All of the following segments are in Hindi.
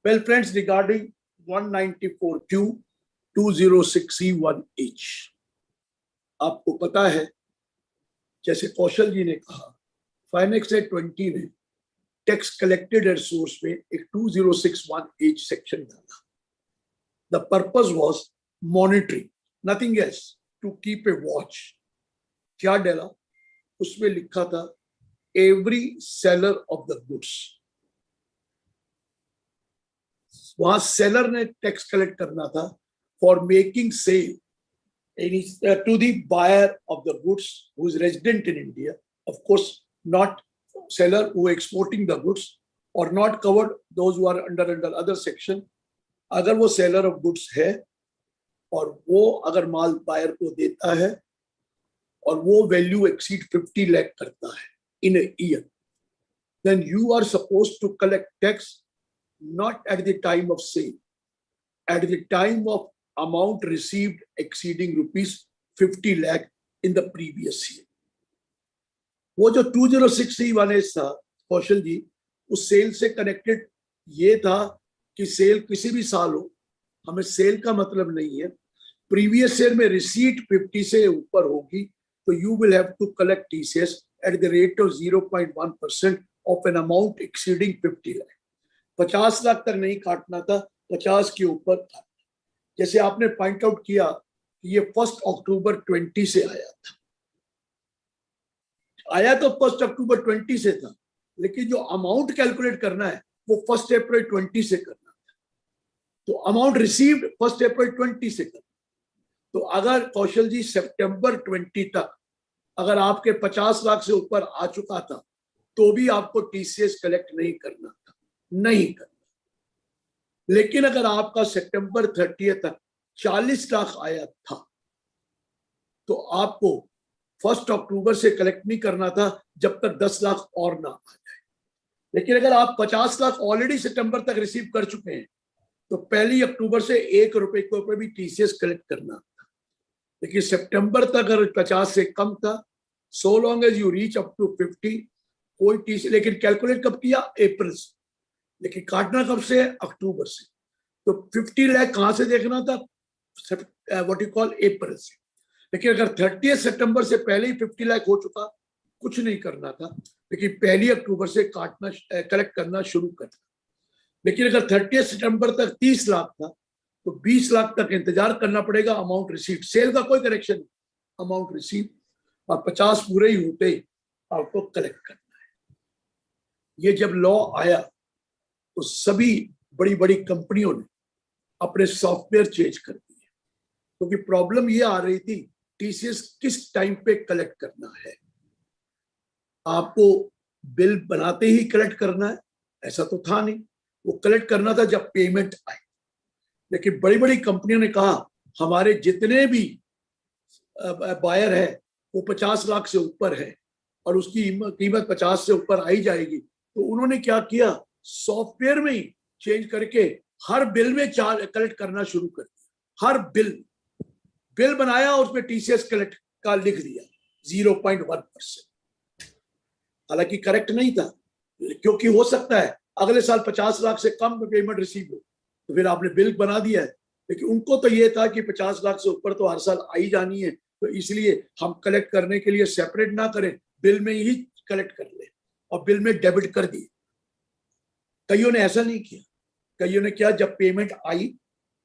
Well, friends, regarding 194Q 206C1H, आपको पता है, जैसे कौशल जी ने कहा, फाइनेक्स एक्ट 20 ने टैक्स कलेक्टेड एट सोर्स में एक 2061H सेक्शन डाला. The purpose was monitoring, nothing else, to keep a watch. क्या डाला उसमें? लिखा था every seller of the goods. वहां सेलर ने टैक्स कलेक्ट करना था for making sale to the buyer of the goods who is resident in India. Of course, not seller who exporting the goods, or not covered those who are under other section. अगर वो seller of goods है और वो अगर माल buyer को देता है और वो value exceed 50 lakh करता है in a year, then you are supposed to collect tax not at the time of sale, at the time of amount received exceeding rupees 50 lakh in the previous year. वो जो 206C1H था कौशल जी, उस सेल से कनेक्टेड ये था कि सेल किसी भी साल हो, हमें सेल का मतलब नहीं है. प्रीवियस ईयर में रिसीट 50 से ऊपर होगी तो you will have to collect TCS at the rate of 0.1% of an amount exceeding 50 lakh. 50 lakh तक नहीं काटना था, 50 के ऊपर था. जैसे आपने पॉइंट आउट किया कि ये 1 अक्टूबर 20 से आया तो 1 अक्टूबर 20 से था, लेकिन जो अमाउंट कैलकुलेट करना है वो 1 अप्रैल 20 से करना था. तो अमाउंट रिसीव्ड 1 अप्रैल 20 से करना. तो अगर कौशल जी सितंबर 20 तक अगर आपके 50 लाख से ऊपर आ चुका था तो भी आपको टीसीएस कलेक्ट नहीं करना था, नहीं करना. लेकिन अगर आपका सितंबर 30 तक 40 लाख आया था तो आपको 1 अक्टूबर से कलेक्ट नहीं करना था जब तक 10 लाख और ना आ जाए. लेकिन अगर आप 50 लाख ऑलरेडी सितंबर तक रिसीव कर चुके हैं तो 1 अक्टूबर से 1 रुपए के ऊपर भी टीसीएस कलेक्ट करना था. लेकिन सितंबर तक अगर 50 से कम था, so long as you reach up to 50, कोई टीसीएस. लेकिन कैलकुलेट कब किया? अप्रैल से. लेकिन काटना कब से? अक्टूबर से. तो 50 लाख कहां से देखना था? व्हाट यू कॉल अप्रैल से. लेकिन अगर 30 सितंबर से पहले ही 50 लाख हो चुका, कुछ नहीं करना था. लेकिन 1 अक्टूबर से काटना कलेक्ट करना शुरू करना. लेकिन अगर 30 सितंबर तक 30 लाख था तो 20 लाख तक इंतजार करना पड़ेगा. अमाउंट रिसीव, सेल का कोई करेक्शन नहीं, अमाउंट रिसीव. और 50 पूरे ही होते आपको कलेक्ट करना है. ये जब लॉ आया तो सभी बड़ी बड़ी कंपनियों ने अपने सॉफ्टवेयर चेंज कर दिए, क्योंकि प्रॉब्लम ये आ रही थी टीसीएस किस टाइम पे कलेक्ट करना है. आपको बिल बनाते ही कलेक्ट करना है ऐसा तो था नहीं. वो कलेक्ट करना था जब पेमेंट आए. लेकिन बड़ी बड़ी कंपनियों ने कहा हमारे जितने भी बायर है वो 50 लाख से ऊपर है और उसकी कीमत 50 से ऊपर आई जाएगी. तो उन्होंने क्या किया, सॉफ्टवेयर में ही चेंज करके हर बिल में कलेक्ट करना शुरू कर दिया. हर बिल बनाया और उसमें टीसीएस कलेक्ट का लिख दिया 0.1%. हालांकि करेक्ट नहीं था, क्योंकि हो सकता है अगले साल 50 लाख से कम पेमेंट रिसीव हो, तो फिर आपने बिल बना दिया है. लेकिन उनको तो ये था कि 50 लाख से ऊपर तो हर साल आई जानी है, तो इसलिए हम कलेक्ट करने के लिए सेपरेट ना करें, बिल में ही कलेक्ट कर ले और बिल में डेबिट कर दिए. कईयों ने ऐसा नहीं किया. कईयों ने क्या, जब पेमेंट आई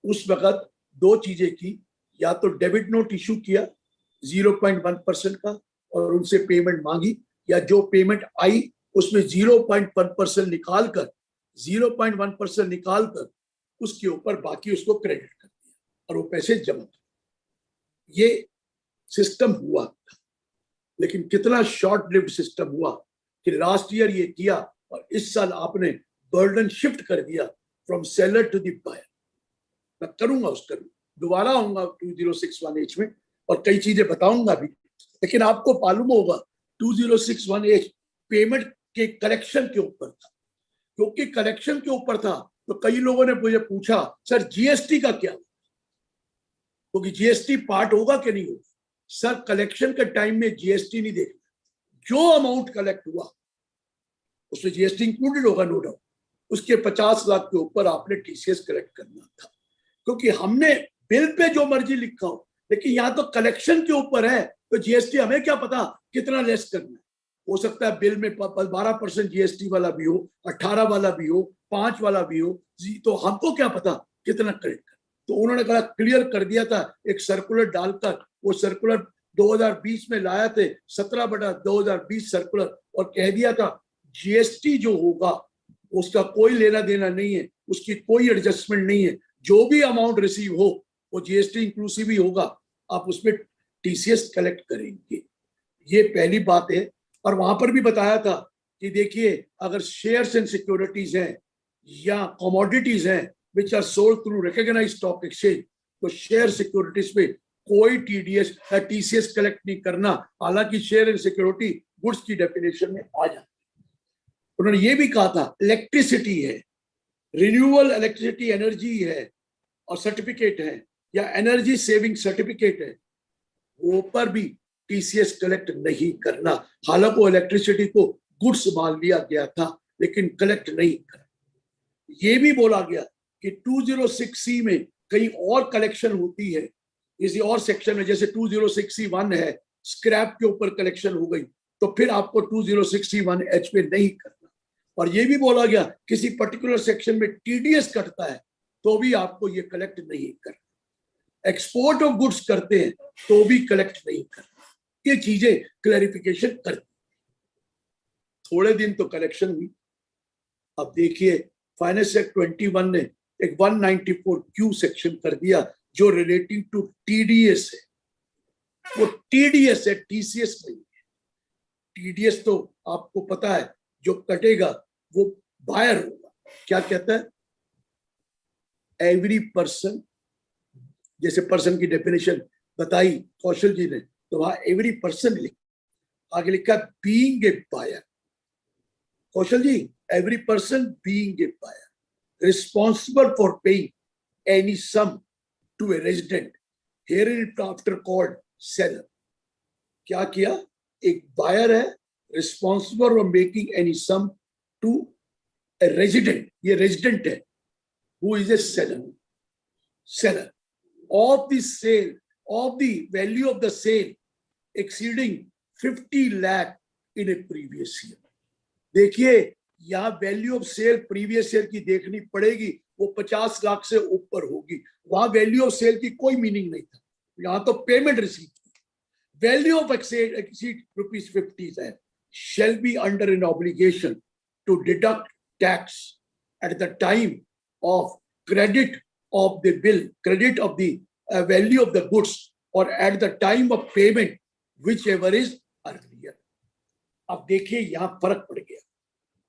उस वक्त दो चीजें की, या तो डेबिट नोट इशू किया 0.1% का और उनसे पेमेंट मांगी, या जो पेमेंट आई उसमें 0.1% निकालकर 0.1% निकालकर उसके ऊपर बाकी उसको क्रेडिट कर दिया और वो पैसे जमा कर. ये सिस्टम हुआ था. लेकिन कितना शॉर्ट लिव्ड सिस्टम हुआ कि लास्ट ईयर ये किया और इस साल आपने बर्डन शिफ्ट कर दिया from seller to the buyer. मैं करूंगा उसका दोबारा आऊंगा 2061H में और कई चीजें बताऊंगा भी. लेकिन आपको मालूम होगा 2061H पेमेंट के कलेक्शन के ऊपर था. क्योंकि कलेक्शन के ऊपर था तो कई लोगों ने मुझे पूछा सर जीएसटी का क्या, क्योंकि जीएसटी पार्ट होगा कि नहीं होगा. सर कलेक्शन के टाइम में जीएसटी नहीं देखना. जो अमाउंट कलेक्ट हुआ उसमें जीएसटी इंक्लूडेड होगा, नो डाउट. उसके 50 लाख के ऊपर आपने टीसीएस कलेक्ट करना था, क्योंकि हमने बिल पे जो मर्जी लिखा हो, लेकिन यहाँ तो कलेक्शन के ऊपर है, तो जीएसटी हमें क्या पता कितना लेस करना है। हो सकता है बिल में 12% जीएसटी वाला भी हो, 18 वाला भी हो, 5 वाला भी हो, तो हमको क्या पता कितना कलेक्ट करना। तो उन्होंने कहा, क्लियर कर दिया था एक सर्कुलर डालकर, वो सर्कुलर 2020 में लाया थे, 17/2020 सर्कुलर, और कह दिया था जीएसटी जो होगा उसका कोई लेना देना नहीं है, उसकी कोई एडजस्टमेंट नहीं है, जो भी अमाउंट रिसीव हो वो जीएसटी इंक्लूसिव ही होगा, आप उसमें टीसीएस कलेक्ट करेंगे। ये पहली बात है। और वहां पर भी बताया था कि देखिए, अगर शेयर्स एंड सिक्योरिटीज हैं या कमोडिटीज हैं which are sold through recognised stock exchange, तो शेयर सिक्योरिटीज पे कोई टीडीएस या टीसीएस कलेक्ट नहीं करना, हालांकि शेयर एंड सिक्योरिटी गुड्स की डेफिनेशन में आ जाती है। उन्होंने ये भी कहा था इलेक्ट्रिसिटी है, रिन्यूएबल इलेक्ट्रिसिटी एनर्जी है और सर्टिफिकेट है, या एनर्जी सेविंग सर्टिफिकेट है, वो पर भी टीसीएस कलेक्ट नहीं करना। हालांकि वो इलेक्ट्रिसिटी को गुड्स मान लिया गया था, लेकिन कलेक्ट नहीं करना। ये भी बोला गया कि 206C में कहीं और कलेक्शन होती है, किसी और सेक्शन में, जैसे 206C1 है, स्क्रैप के ऊपर कलेक्शन हो गई, तो फिर आपको 206C1H पे नहीं करना। और ये भी बोला गया किसी पर्टिकुलर सेक्शन में टीडीएस कटता है तो भी आपको ये कलेक्ट नहीं करना। एक्सपोर्ट ऑफ गुड्स करते हैं तो भी कलेक्ट नहीं करना। ये चीजें क्लैरिफिकेशन कर, थोड़े दिन तो कलेक्शन हुई। अब देखिए, फाइनेंस एक्ट 21 ने एक 194Q सेक्शन कर दिया जो रिलेटिंग टू टीडीएस है। वो टीडीएस है, टीसीएस नहीं है। टीडीएस तो आपको पता है जो कटेगा वो बायर होगा। क्या कहता है? एवरी पर्सन, जैसे पर्सन की डेफिनेशन बताई कौशल जी ने, तो वहां एवरी पर्सन लिखा, आगे लिखा being a buyer. Kaushal ji, every person being a buyer responsible for paying any sum to a resident hereinafter called seller. क्या किया? एक बायर है, responsible for making any sum to a resident, ये रेजिडेंट है, who is a seller of the sale, of the value of the sale exceeding 50 lakh in a previous year। देखिए, यहाँ value of sale previous year की देखनी पड़ेगी, वो 50 लाख से ऊपर होगी। वहां वैल्यू ऑफ सेल की कोई मीनिंग नहीं था, यहाँ तो payment receive. Value of exceed ₹50 है, shall be under an obligation to deduct tax at the time of credit of the bill, credit of the value of the goods, or at the time of payment, whichever is earlier। अब देखिए, यहां फर्क पड़ गया।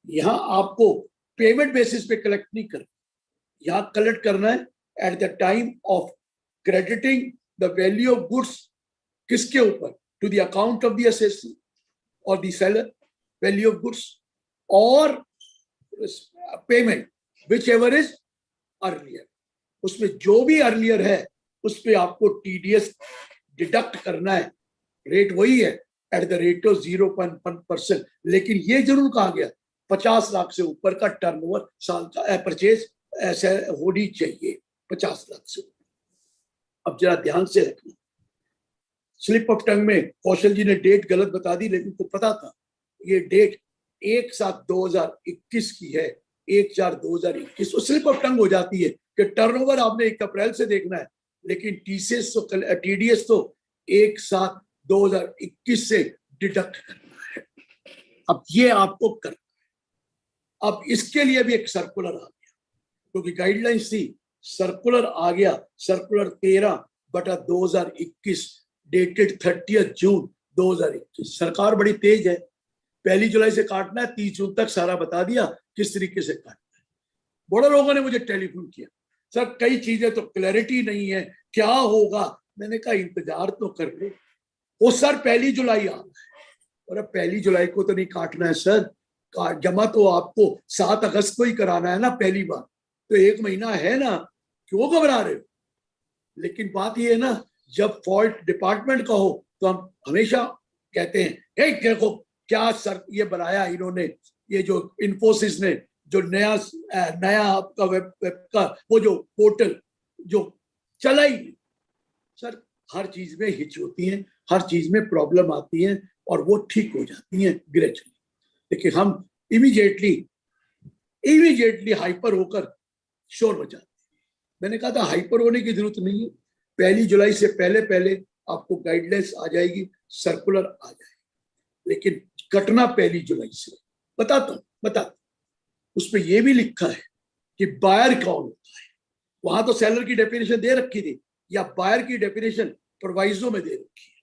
यहां आपको पेमेंट बेसिस पे कलेक्ट नहीं करना, यहां कलेक्ट करना है at the time of crediting the value of goods. किसके ऊपर? To the account of the assessee और the seller, value of goods, और पेमेंट whichever is earlier। उसमें जो भी अर्लियर है उस पे आपको टीडीएस डिडक्ट करना है। रेट वही है, एट द रेट ऑफ 0.1%। लेकिन ये जरूर कहा गया 50 लाख से ऊपर का टर्नओवर साल का परचेज ऐसे होनी चाहिए, 50 लाख से। अब जरा ध्यान से रखना, स्लिप ऑफ टंग में कौशल जी ने डेट गलत बता दी, लेकिन को पता था ये डेट 1/7/2021 की है, 1/4/2021। तो स्लिप ऑफ टंग हो जाती है कि टर्नओवर आपने 1 अप्रैल से देखना है, लेकिन टीडीएस तो 1/7/2021 से डिडक्ट करना है। अब ये आपको करना है। अब इसके लिए भी एक सर्कुलर आ गया, क्योंकि गाइडलाइंस थी, सर्कुलर आ गया, सर्कुलर 13/2021 डेटेड 30 जून 2021। सरकार बड़ी तेज है, 1 जुलाई से काटना है, 30 जून तक सारा बता दिया किस तरीके से काटना है। बड़े लोगों ने मुझे टेलीफोन किया, सर कई चीजें तो क्लैरिटी नहीं है, क्या होगा? मैंने कहा इंतजार तो कर ले। वो सर 1 जुलाई आ गए, और 1 जुलाई को तो नहीं काटना है सर, जमा तो आपको 7 अगस्त को ही कराना है ना, पहली बार तो 1 महीना है ना, क्यों घबरा रहे हो? लेकिन बात ये है ना, जब फॉल्ट डिपार्टमेंट का हो तो हम हमेशा कहते हैं, देखो क्या सर ये बनाया इन्होंने, ये जो इन्फोसिस ने जो नया आपका वेब का वो जो पोर्टल जो चला ही नहीं। सर हर चीज में हिच होती है, हर चीज में प्रॉब्लम आती है और वो ठीक हो जाती है ग्रेजुअली। लेकिन हम इमीडिएटली हाइपर होकर शोर मचाते हैं। मैंने कहा था हाइपर होने की जरूरत नहीं है। 1 जुलाई से पहले पहले आपको गाइडलाइंस आ जाएगी, सर्कुलर आ जाएगी, लेकिन कटना 1 जुलाई से। बताता उसमें यह भी लिखा है कि बायर कौन होता है। वहां तो सेलर की डेफिनेशन दे रखी थी, या बायर की डेफिनेशन प्रोवाइजो में दे रखी है।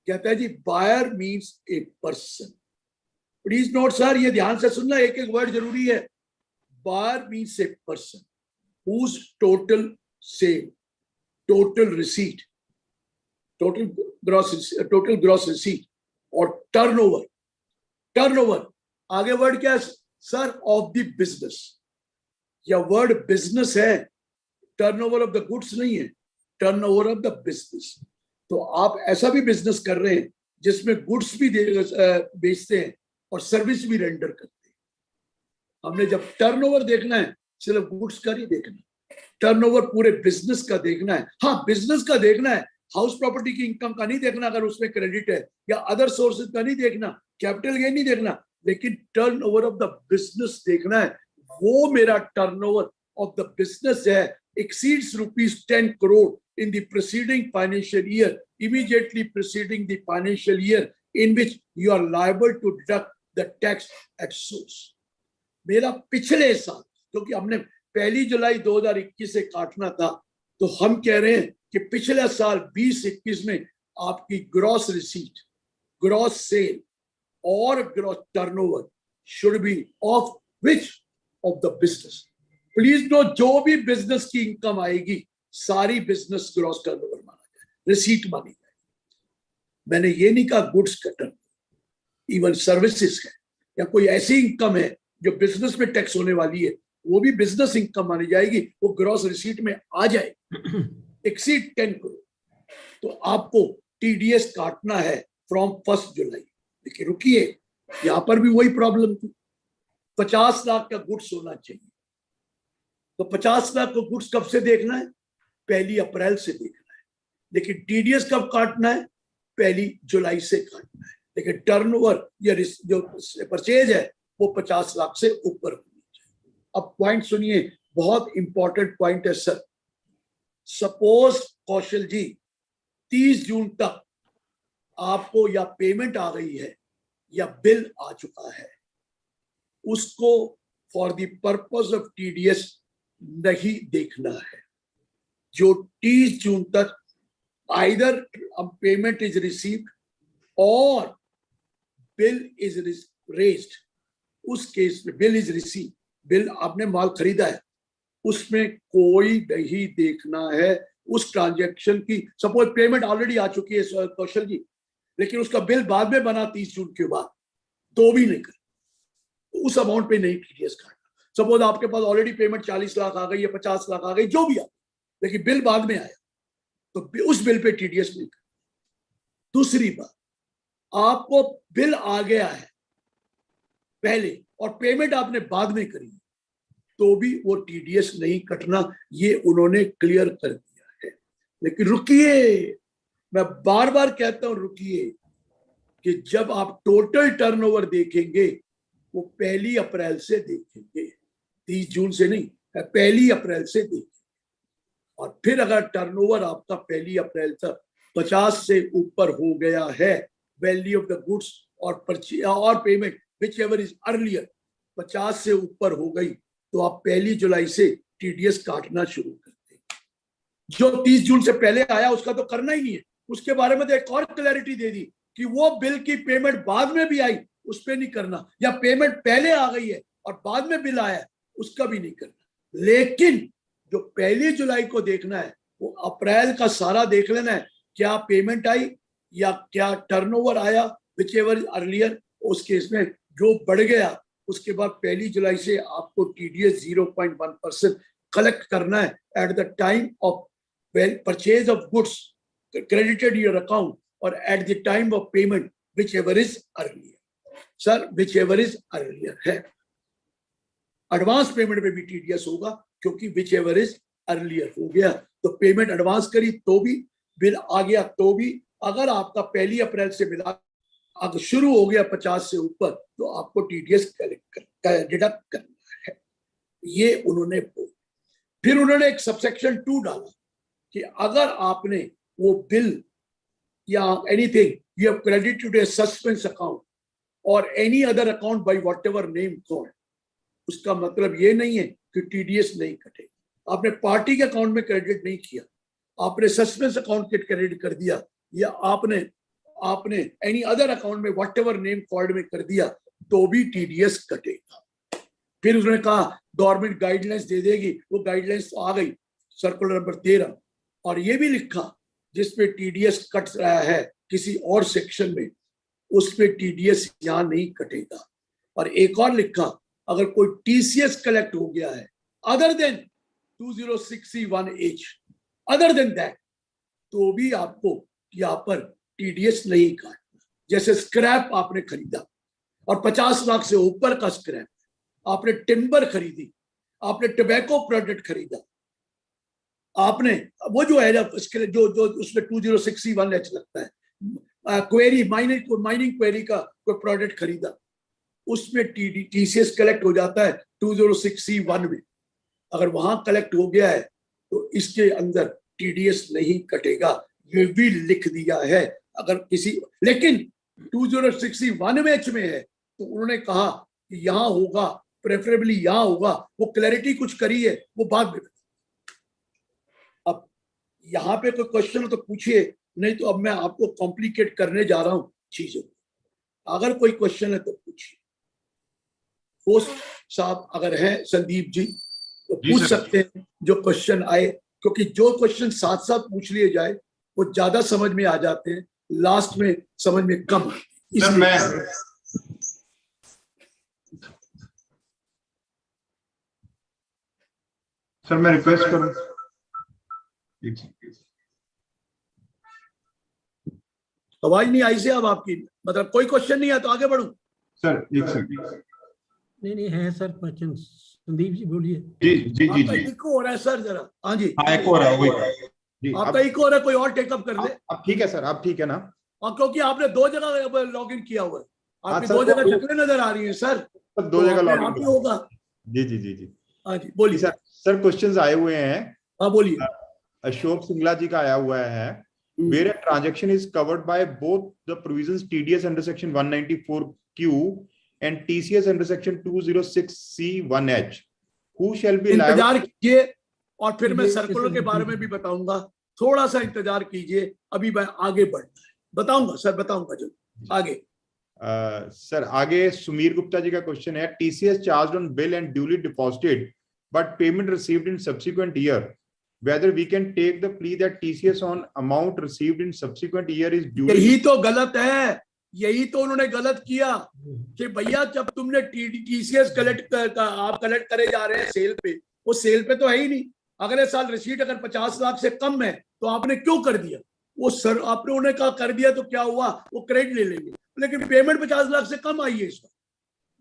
कहता है जी buyer means a person. Please note sir, ये ध्यान से सुनना, एक एक वर्ड जरूरी है। Buyer means a person whose total sale, total receipt, total gross receipt और टर्नओवर आगे वर्ड क्या है सर? Of the business. या वर्ड बिजनेस है, टर्नओवर ऑफ द गुड्स नहीं है, टर्नओवर ऑफ द बिजनेस। तो आप ऐसा भी बिजनेस कर रहे हैं जिसमें गुड्स भी बेचते हैं और सर्विस भी रेंडर करते हैं। हमने जब टर्नओवर देखना है सिर्फ गुड्स का नहीं देखना, टर्नओवर पूरे बिजनेस का देखना है। हाँ, बिजनेस का देखना है, हाउस प्रॉपर्टी की इनकम का नहीं देखना अगर उसमें क्रेडिट है, या अदर सोर्सेज का नहीं देखना, कैपिटल गेन नहीं देखना, लेकिन टर्नओवर ऑफ द बिजनेस देखना है। वो मेरा टर्नओवर ऑफ द बिजनेस है exceeds rupees 10 crore in the preceding financial year, immediately preceding the financial year in which you are liable to deduct the tax at source. मेरा पिछले साल, क्योंकि हमने 1 जुलाई 2021 से काटना था, तो हम कह रहे हैं कि पिछले साल 2021 में आपकी ग्रॉस रिसीट, ग्रॉस सेल और gross turnover should be of which of the business. Please know, जो भी बिजनेस की इनकम आएगी सारी बिजनेस ग्रॉस टर्नओवर माना जाए, रिसीट मानी जाए। मैंने ये नहीं कहा गुड्स का टर्न, इवन सर्विसेज है या कोई ऐसी इनकम है जो बिजनेस में टैक्स होने वाली है, वो भी बिजनेस इनकम मानी जाएगी, वो ग्रॉस रिसीट में आ जाए एक्सीड 10 करोड़। तो आपको टीडीएस काटना है फ्रॉम 1 जुलाई। देखिए रुकिए, यहां पर भी वही प्रॉब्लम थी। 50 लाख का गुड्स होना चाहिए, तो 50 लाख को गुड्स कब से देखना है? 1 अप्रैल से देखना है। लेकिन टीडीएस कब काटना है? 1 जुलाई से काटना है। लेकिन टर्नओवर या जो परचेज है वो 50 लाख से ऊपर होनी चाहिए। अब पॉइंट सुनिए, बहुत इंपॉर्टेंट पॉइंट है सर। सपोज कौशल जी 30 जून तक आपको या पेमेंट आ गई है या बिल आ चुका है, उसको for the purpose of TDS नहीं देखना है। जो 30 जून तक आइदर पेमेंट इज रिसीव्ड और बिल इज रेज्ड, उस केस में बिल इज रिसीव, बिल आपने माल खरीदा है, उसमें कोई नहीं देखना है उस ट्रांजैक्शन की। सपोज पेमेंट ऑलरेडी आ चुकी है कौशल जी, लेकिन उसका बिल बाद में बना 30 जून के बाद, तो भी नहीं कर, तो उस अमाउंट पे नहीं टीडीएस काटना। सपोज आपके पास ऑलरेडी पेमेंट 40 लाख आ गई या 50 लाख आ गई, जो भी आ, लेकिन बिल बाद में आया, तो उस बिल पे टीडीएस नहीं करना। दूसरी बात, आपको बिल आ गया है पहले और पेमेंट आपने बाद में करी, तो भी वो टीडीएस नहीं कटना, ये उन्होंने क्लियर कर दिया है। लेकिन रुकिए, मैं बार बार कहता हूं रुकिए, कि जब आप टोटल टर्नओवर देखेंगे वो 1 अप्रैल से देखेंगे, 30 जून से नहीं, 1 अप्रैल से देखेंगे। और फिर अगर टर्नओवर आपका 1 अप्रैल तक 50 से ऊपर हो गया है, वैल्यू ऑफ द गुड्स और परचेज और payment whichever is earlier 50 से ऊपर हो गई, तो आप 1 जुलाई से टीडीएस काटना शुरू कर देंगे। जो 30 जून से पहले आया उसका तो करना ही नहीं है। उसके बारे में तो एक और क्लैरिटी दे दी कि वो बिल की पेमेंट बाद में भी आई, उस पर नहीं करना, या पेमेंट पहले आ गई है और बाद में बिल आया, उसका भी नहीं करना। लेकिन जो 1 जुलाई को देखना है वो अप्रैल का सारा देख लेना है, क्या पेमेंट आई या क्या टर्नओवर आया, विच एवर अर्लियर। उस केस में जो बढ़ गया, उसके बाद 1 जुलाई से आपको टीडीएस 0.1% कलेक्ट करना है at the time of purchase of goods credited your account और at the time of payment whichever is earlier. Sir whichever is earlier है। एडवांस पेमेंट पे भी टीडीएस होगा, क्योंकि विच एवर इज अर्लियर हो गया, तो पेमेंट एडवांस करी तो भी, बिल आ गया तो भी, अगर आपका 1 अप्रैल से मिला अगर शुरू हो गया 50 से ऊपर, तो आपको टीडीएस डिडक्ट करना है। ये उन्होंने फिर उन्होंने एक सबसेक्शन 2 डाला कि अगर आपने वो बिल या anything you have credited a suspense account और any other account by whatever name called, उसका मतलब ये नहीं है कि टीडीएस नहीं कटेगा। आपने पार्टी के अकाउंट में क्रेडिट नहीं किया, आपने सस्पेंस अकाउंट के क्रेडिट कर दिया, या आपने एनी अदर अकाउंट में व्हाटएवर नेम कॉल्ड में कर दिया, तो भी टीडीएस कटेगा। फिर उसने कहा गवर्नमेंट गाइडलाइंस दे देगी, वो गाइडलाइंस तो आ गई, सर्कुलर नंबर 13, और ये भी लिखा जिसपे टीडीएस कट रहा है किसी और सेक्शन में, उस पे टीडीएस यहां नहीं कटेगा। और एक और लिखा, अगर कोई टीसीएस कलेक्ट हो गया है other than 2061H, other than that, तो भी आपको यहाँ पर टीडीएस नहीं काटना। जैसे स्क्रैप आपने खरीदा और 50 लाख से ऊपर का स्क्रैप, आपने टिम्बर खरीदी, आपने टबैको प्रोडक्ट खरीदा, आपने वो जो है जो उसमें 2061H लगता है, क्वेरी माइनिंग क्वेरी का कोई प्रोडक्ट खरीदा, उसमें टीसीएस कलेक्ट हो जाता है 2061 में। अगर वहां कलेक्ट हो गया है तो इसके अंदर टीडीएस नहीं कटेगा, ये भी लिख दिया है। अगर किसी, लेकिन 2061H में है तो उन्होंने कहा कि यहां होगा, प्रेफरेबली यहां होगा, वो क्लैरिटी कुछ करी है, वो बाद में। अब यहाँ पे कोई क्वेश्चन हो तो पूछिए, नहीं तो अब मैं आपको कॉम्प्लिकेट करने जा रहा हूं चीजों। अगर कोई क्वेश्चन है तो पूछिए। होस्ट साहब अगर हैं संदीप जी तो पूछ सकते हैं जो क्वेश्चन आए, क्योंकि जो क्वेश्चन साथ साथ पूछ लिए जाए वो ज्यादा समझ में आ जाते हैं, लास्ट में समझ में कम। सर मैं रिक्वेस्ट करूं, आवाज नहीं आई से अब आपकी, मतलब कोई क्वेश्चन नहीं है तो आगे बढ़ूं? सर एक सेकंड, नहीं है सर क्वेश्चन, संदीप जी बोलिए। जी जी जी जी, इको हो रहा है सर जरा। हाँ जी, हाँ एक हो रहा है वही जी, आपका इको हो रहा है, कोई और टेकअप कर ले। अब ठीक है सर, अब ठीक है ना? और क्योंकि आपने 2 जगह लॉग इन किया हुआ है, आपकी सर, 2 जगह शक्लें नजर आ रही हैं सर, 2 जगह लॉग आप ही होगा। जी जी जी जी, हाँ जी बोलिए सर। सर क्वेश्चंस आए हुए हैं। हाँ बोलिए। अशोक सिंगला जी का आया हुआ है, where a transaction is covered by both the provisions TDS under section 194Q and TCS under section 206C1H, who shall be liable? इंतजार कीजिए और फिर मैं सर्कुलर के बारे में भी बताऊंगा, थोड़ा सा इंतजार कीजिए, अभी मैं आगे बढ़ना है, बताऊंगा सर, बताऊंगा जो आगे। सर आगे सुमीर गुप्ता जी का क्वेश्चन है, TCS charged on bill and duly deposited but payment received in subsequent year, whether we can take the plea that TCS on amount received in subsequent year is due? यही तो गलत है, यही तो उन्होंने गलत किया कि भैया जब तुमने टीसीएस आप कलेक्ट करे जा रहे हैं सेल पे, वो सेल पे तो है ही नहीं। अगले साल रिसीट अगर 50 लाख से कम है तो आपने क्यों कर दिया? वो सर आपने उन्हें कहा कर दिया तो क्या हुआ, वो क्रेडिट ले लेंगे, लेकिन पेमेंट 50 लाख से कम आई है इस बार।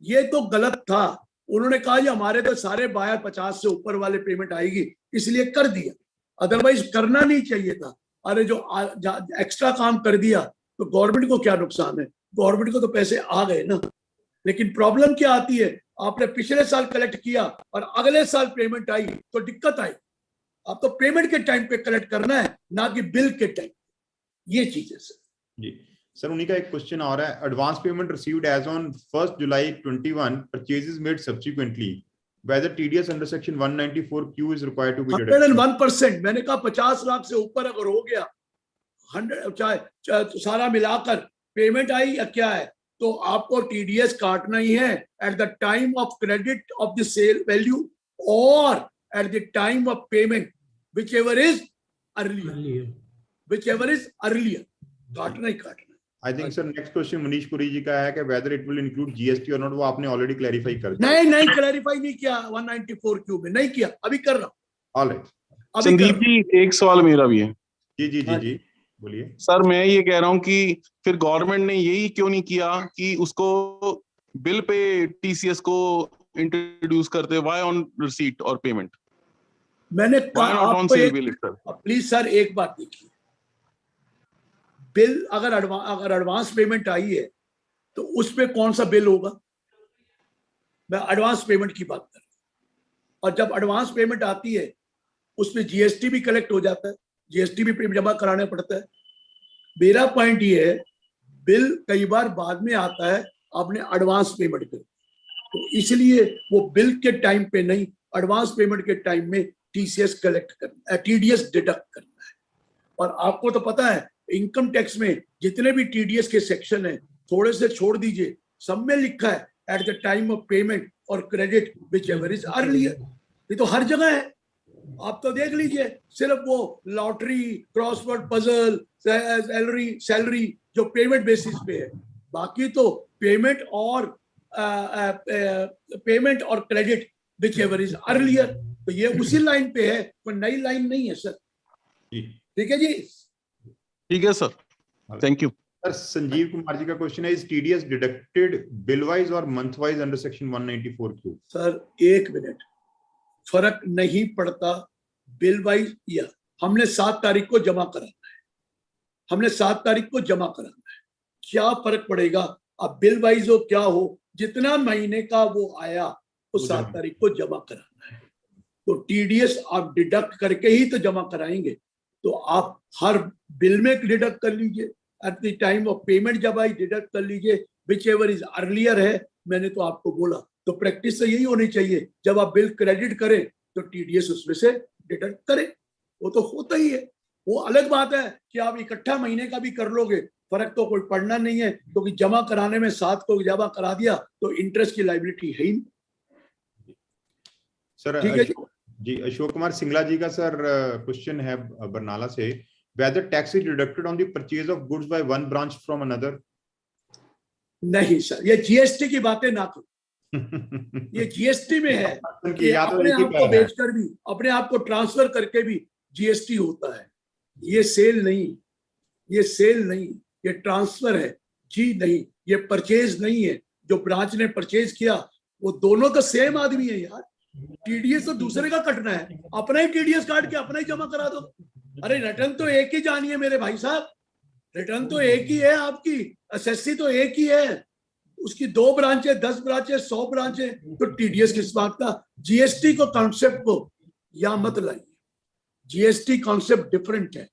ये तो गलत था। उन्होंने कहा ये हमारे तो सारे बायर 50 से ऊपर वाले पेमेंट आएगी इसलिए कर दिया, अदरवाइज करना नहीं चाहिए था। अरे जो एक्स्ट्रा काम कर दिया तो गवर्नमेंट को क्या नुकसान है, गवर्नमेंट को तो पैसे आ गए ना। लेकिन प्रॉब्लम क्या आती है, आपने पिछले साल कलेक्ट किया और अगले साल पेमेंट आई तो दिक्कत आई। आप तो पेमेंट के टाइम पे कलेक्ट करना है, ना कि बिल के टाइम। ये चीज है सर जी। सर उन्हीं का एक क्वेश्चन आ रहा है, advance payment received as on 1 July 21, purchases made subsequently, whether TDS under section 194Q is required to be deducted? 101%। मैंने कहा 50 लाख से ऊपर अगर हो गया 100 चाहे सारा मिलाकर पेमेंट आई या क्या है, तो आपको टीडीएस काटना ही है at the time of credit of the sale value और at the time of payment, whichever is earlier, whichever is earlier, काटना ही काटना। I think sir next question Manish Puri ji का है कि whether it will include GST or not, वो आपने ऑलरेडी क्लैरिफाई कर दिया। नहीं क्लैरिफाई नहीं किया 194Q में, नहीं किया, अभी कर रहा हूं। ऑलराइट संदीप जी एक सवाल मेरा भी है। जी जी जी जी बोलिए। सर मैं ये कह रहा हूँ कि फिर गवर्नमेंट ने यही क्यों नहीं किया कि उसको बिल पे टीसीएस को इंट्रोड्यूस करते, व्हाई ऑन रिसीट और पेमेंट, मैंने व्हाई कहा नॉट ऑन आपको सेल एक, बिल सर? प्लीज सर एक बात देखिए, बिल अगर एडवांस पेमेंट आई है तो उसमें कौन सा बिल होगा? मैं एडवांस पेमेंट की बात कर रहा हूं। और जब एडवांस पेमेंट आती है उसमें जीएसटी भी कलेक्ट हो जाता है, जीएसटी भी जमा कराना पड़ता है। मेरा पॉइंट ये है, बिल कई बार बाद में आता है, आपने एडवांस पेमेंट कर, तो इसलिए वो बिल के टाइम पे नहीं, एडवांस पेमेंट के टाइम में टीसीएस कलेक्ट करना है, टीडीएस डिडक्ट करना है। और आपको तो पता है इनकम टैक्स में जितने भी टीडीएस के सेक्शन है, थोड़े से छोड़ दीजिए, सब में लिखा है at the time of payment और credit whichever is earlier. ये तो हर जगह है, आप तो देख लीजिए, सिर्फ वो लॉटरी, क्रॉसवर्ड पजल, सैलरी जो पेमेंट बेसिस पे है, बाकी तो पेमेंट और credit whichever is earlier, तो ये उसी लाइन पे है, कोई नई लाइन नहीं है सर। ठीक है जी, ठीक है sir, thank you. Sir Sanjeev Kumar ji का क्वेश्चन है, is TDS deducted bill wise और month wise under section 194Q? Sir एक मिनट, फर्क नहीं पड़ता बिल वाइज, या हमने 7 तारीख को जमा कराना है, हमने 7 तारीख को जमा कराना है, क्या फर्क पड़ेगा? अब बिल वाइज हो क्या हो, जितना महीने का वो आया वो 7 तारीख को जमा कराना है। तो टीडीएस आप डिडक्ट करके ही तो जमा कराएंगे, तो आप हर बिल में डिडक्ट कर लीजिए, eight the time of payment जब आई डिडक्ट कर लीजिए, विच एवर इज अर्लियर है। मैंने तो आपको बोला, तो प्रैक्टिस तो यही होनी चाहिए, जब आप बिल क्रेडिट करें तो टीडीएस उसमें से डिडक्ट करें, वो तो होता ही है। वो अलग बात है कि आप इकट्ठा महीने का भी कर लोगे, फर्क तो कोई पड़ना नहीं है, क्योंकि जमा कराने में 7 को जमा करा दिया तो इंटरेस्ट की लायबिलिटी है ही नहीं। सर ठीक है जी, अशोक कुमार सिंगला जी का सर क्वेश्चन है बरनाला से, whether tax is deducted on the purchase of goods by one branch from another? नहीं सर, ये जीएसटी की बातें ना करो, ये जीएसटी में है कि अपने आप को बेचकर भी, अपने आप को ट्रांसफर करके भी जीएसटी होता है। ये सेल नहीं, ये सेल नहीं, ये ट्रांसफर है जी, नहीं ये परचेज नहीं है। जो ब्रांच ने परचेज किया वो दोनों तो सेम आदमी है यार, टीडीएस तो दूसरे का कटना है, अपना ही टीडीएस काट के अपना ही जमा करा दो। अरे रिटर्न तो एक ही जानिए मेरे भाई साहब, रिटर्न तो एक ही है, आपकी एसएससी तो एक ही है, उसकी 2 ब्रांचें, 10 ब्रांचें, 100 ब्रांचें, तो टीडीएस किस बात का? जीएसटी को कॉन्सेप्ट को या मत लाइए, जीएसटी कॉन्सेप्ट डिफरेंट है,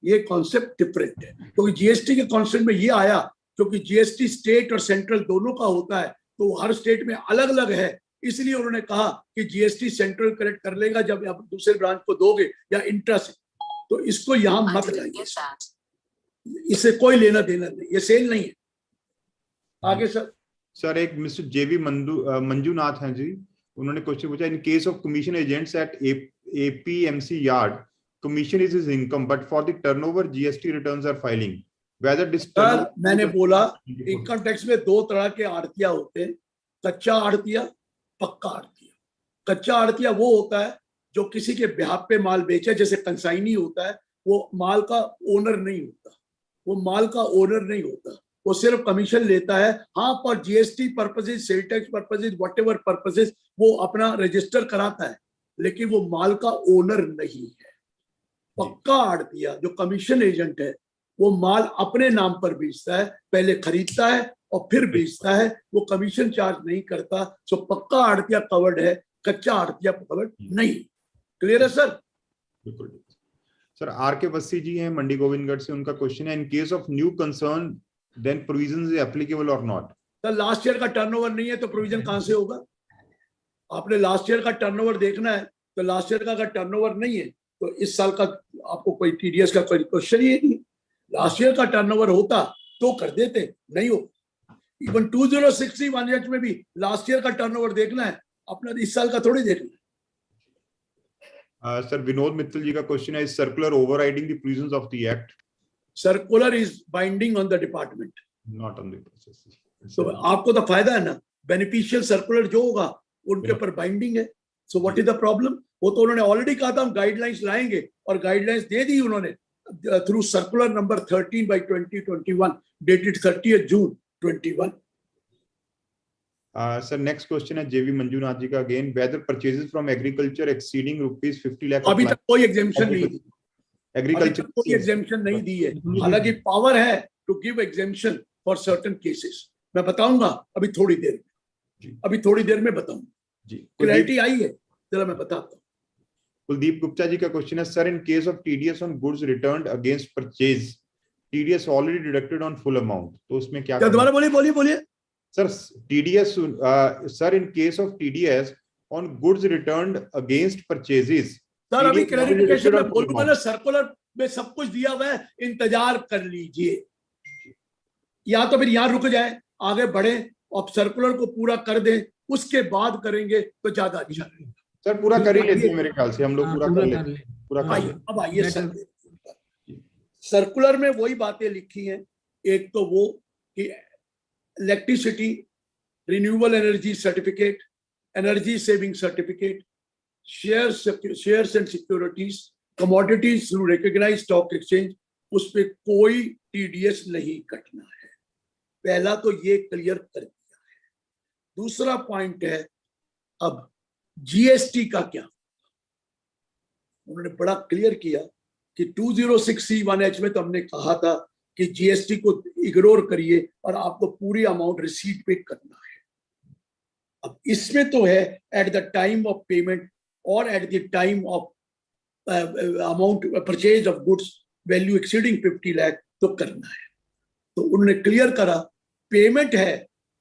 ये कॉन्सेप्ट डिफरेंट है, क्योंकि जीएसटी के कॉन्सेप्ट में ये आया, क्योंकि जीएसटी स्टेट और सेंट्रल दोनों का होता है, तो हर स्टेट में अलग अलग है, इसलिए उन्होंने कहा कि जीएसटी सेंट्रल कलेक्ट कर लेगा जब आप दूसरे ब्रांच को दोगे या इंट्रा से, तो इसको यहां मत लाइए, इससे कोई लेना देना नहीं, ये सेल नहीं है। आगे सर। सर एक मिस्टर जेवी मंजूनाथ हैं जी, उन्होंने क्वेश्चन पूछा, in case of commission agents at APMC yard, commission is his income but for the turnover GST returns are filing, whether this sir मैंने बोला इनकम टैक्स में 2 तरह के आड़तिया होते हैं, कच्चा आड़तिया, पक्का आड़तिया। कच्चा आड़तिया वो होता है जो किसी के ब्याह पे माल बेचे, जैसे कंसाइनी होता है, वो माल का ओनर नहीं होता, वो माल का ओनर नहीं होता, वो सिर्फ कमीशन लेता है। हाँ, पर GST purposes, sale tax purposes, whatever purposes वो अपना रजिस्टर कराता है, लेकिन वो माल का ओनर नहीं है। पक्का आड़तिया जो कमीशन एजेंट है, वो माल अपने नाम पर बेचता है, पहले खरीदता है और फिर बेचता है, वो कमीशन चार्ज नहीं करता। सो पक्का आड़तिया कवर्ड है, कच्चा आड़तिया कवर्ड नहीं। क्लियर है सर? बिल्कुल। सर आर के बस्सी जी हैं मंडी गोविंदगढ़ से, उनका क्वेश्चन है, in case of new concern then provisions is applicable और नॉट? सर लास्ट ईयर का टर्नओवर नहीं है तो प्रोविजन कहां से होगा? आपने लास्ट ईयर का टर्नओवर देखना है, तो लास्ट ईयर का अगर टर्नओवर नहीं है तो इस साल का आपको कोई टीडीएस का कोई क्वेश्चन ही नहीं। लास्ट ईयर का टर्नओवर होता तो कर देते, नहीं हो। इवन 2061 में भी लास्ट ईयर का टर्नओवर देखना है, अपना इस साल का थोड़ी देखना है। सर विनोद मित्तल जी का क्वेश्चन है, circular overriding the provisions of the act? Circular is binding on the department, not on the process. तो आपको तो फायदा है ना, बेनिफिशियल सर्कुलर जो होगा उनके ऊपर बाइंडिंग है। So what is the problem? वो तो उन्होंने ऑलरेडी कहा था हम गाइडलाइंस लाएंगे, और गाइडलाइंस दे दी उन्होंने through circular number 13/2021 dated 30th June 21। Sir next question है जेवी मंजूनाथ जी का again, whether purchases from agriculture exceeding rupees 50 lakh अभी तक कोई एग्जेम्पशन नहीं दी, अभी एग्रीकल्चर तक कोई एग्जेम्पशन नहीं दी है। हालांकि पावर है to give exemption for certain cases. मैं बताऊंगा अभी थोड़ी देर में, अभी थोड़ी देर में बताऊंगा। जी क्लैरिटी आई है, जरा मैं बताता हूँ। कुलदीप गुप्ता जी का क्वेश्चन है, sir in case of TDS on goods returned against purchase, TDS already deducted on full amount, तो उसमें क्या क्या दोबारा बोलिए बोलिए बोलिए sir? TDS sir in case of TDS on goods returned against purchases, sir अभी क्लैरिफिकेशन में बोलूंगा ना, सर्कुलर में सब कुछ दिया हुआ है, इंतजार कर लीजिए, या तो फिर यहाँ रुक जाए, आगे बढ़े और सर्कुलर को पूरा कर दें, उसके बाद करेंगे तो ज्यादा अच्छा रहेगा। सर पूरा कर ही लेते हैं मेरे ख्याल से, हम लोग पूरा कर लेते हैं, पूरा कर आइए लेते अब आइए सर्कुलर में वही बातें लिखी हैं। एक तो वो कि electricity, renewable energy certificate, energy saving certificate, shares and securities, commodities through recognised stock exchange, उस पर कोई टीडीएस नहीं कटना है। पहला तो ये क्लियर कर दिया है। दूसरा पॉइंट है, अब जीएसटी का क्या, उन्होंने बड़ा क्लियर किया कि 206C1H में तो हमने कहा था कि जीएसटी को इग्नोर करिए और आपको पूरी अमाउंट रिसीट पे करना है। अब इसमें तो है at the time of payment और at the time of amount purchase of goods value exceeding 50 lakh तो करना है। तो उन्होंने क्लियर करा, पेमेंट है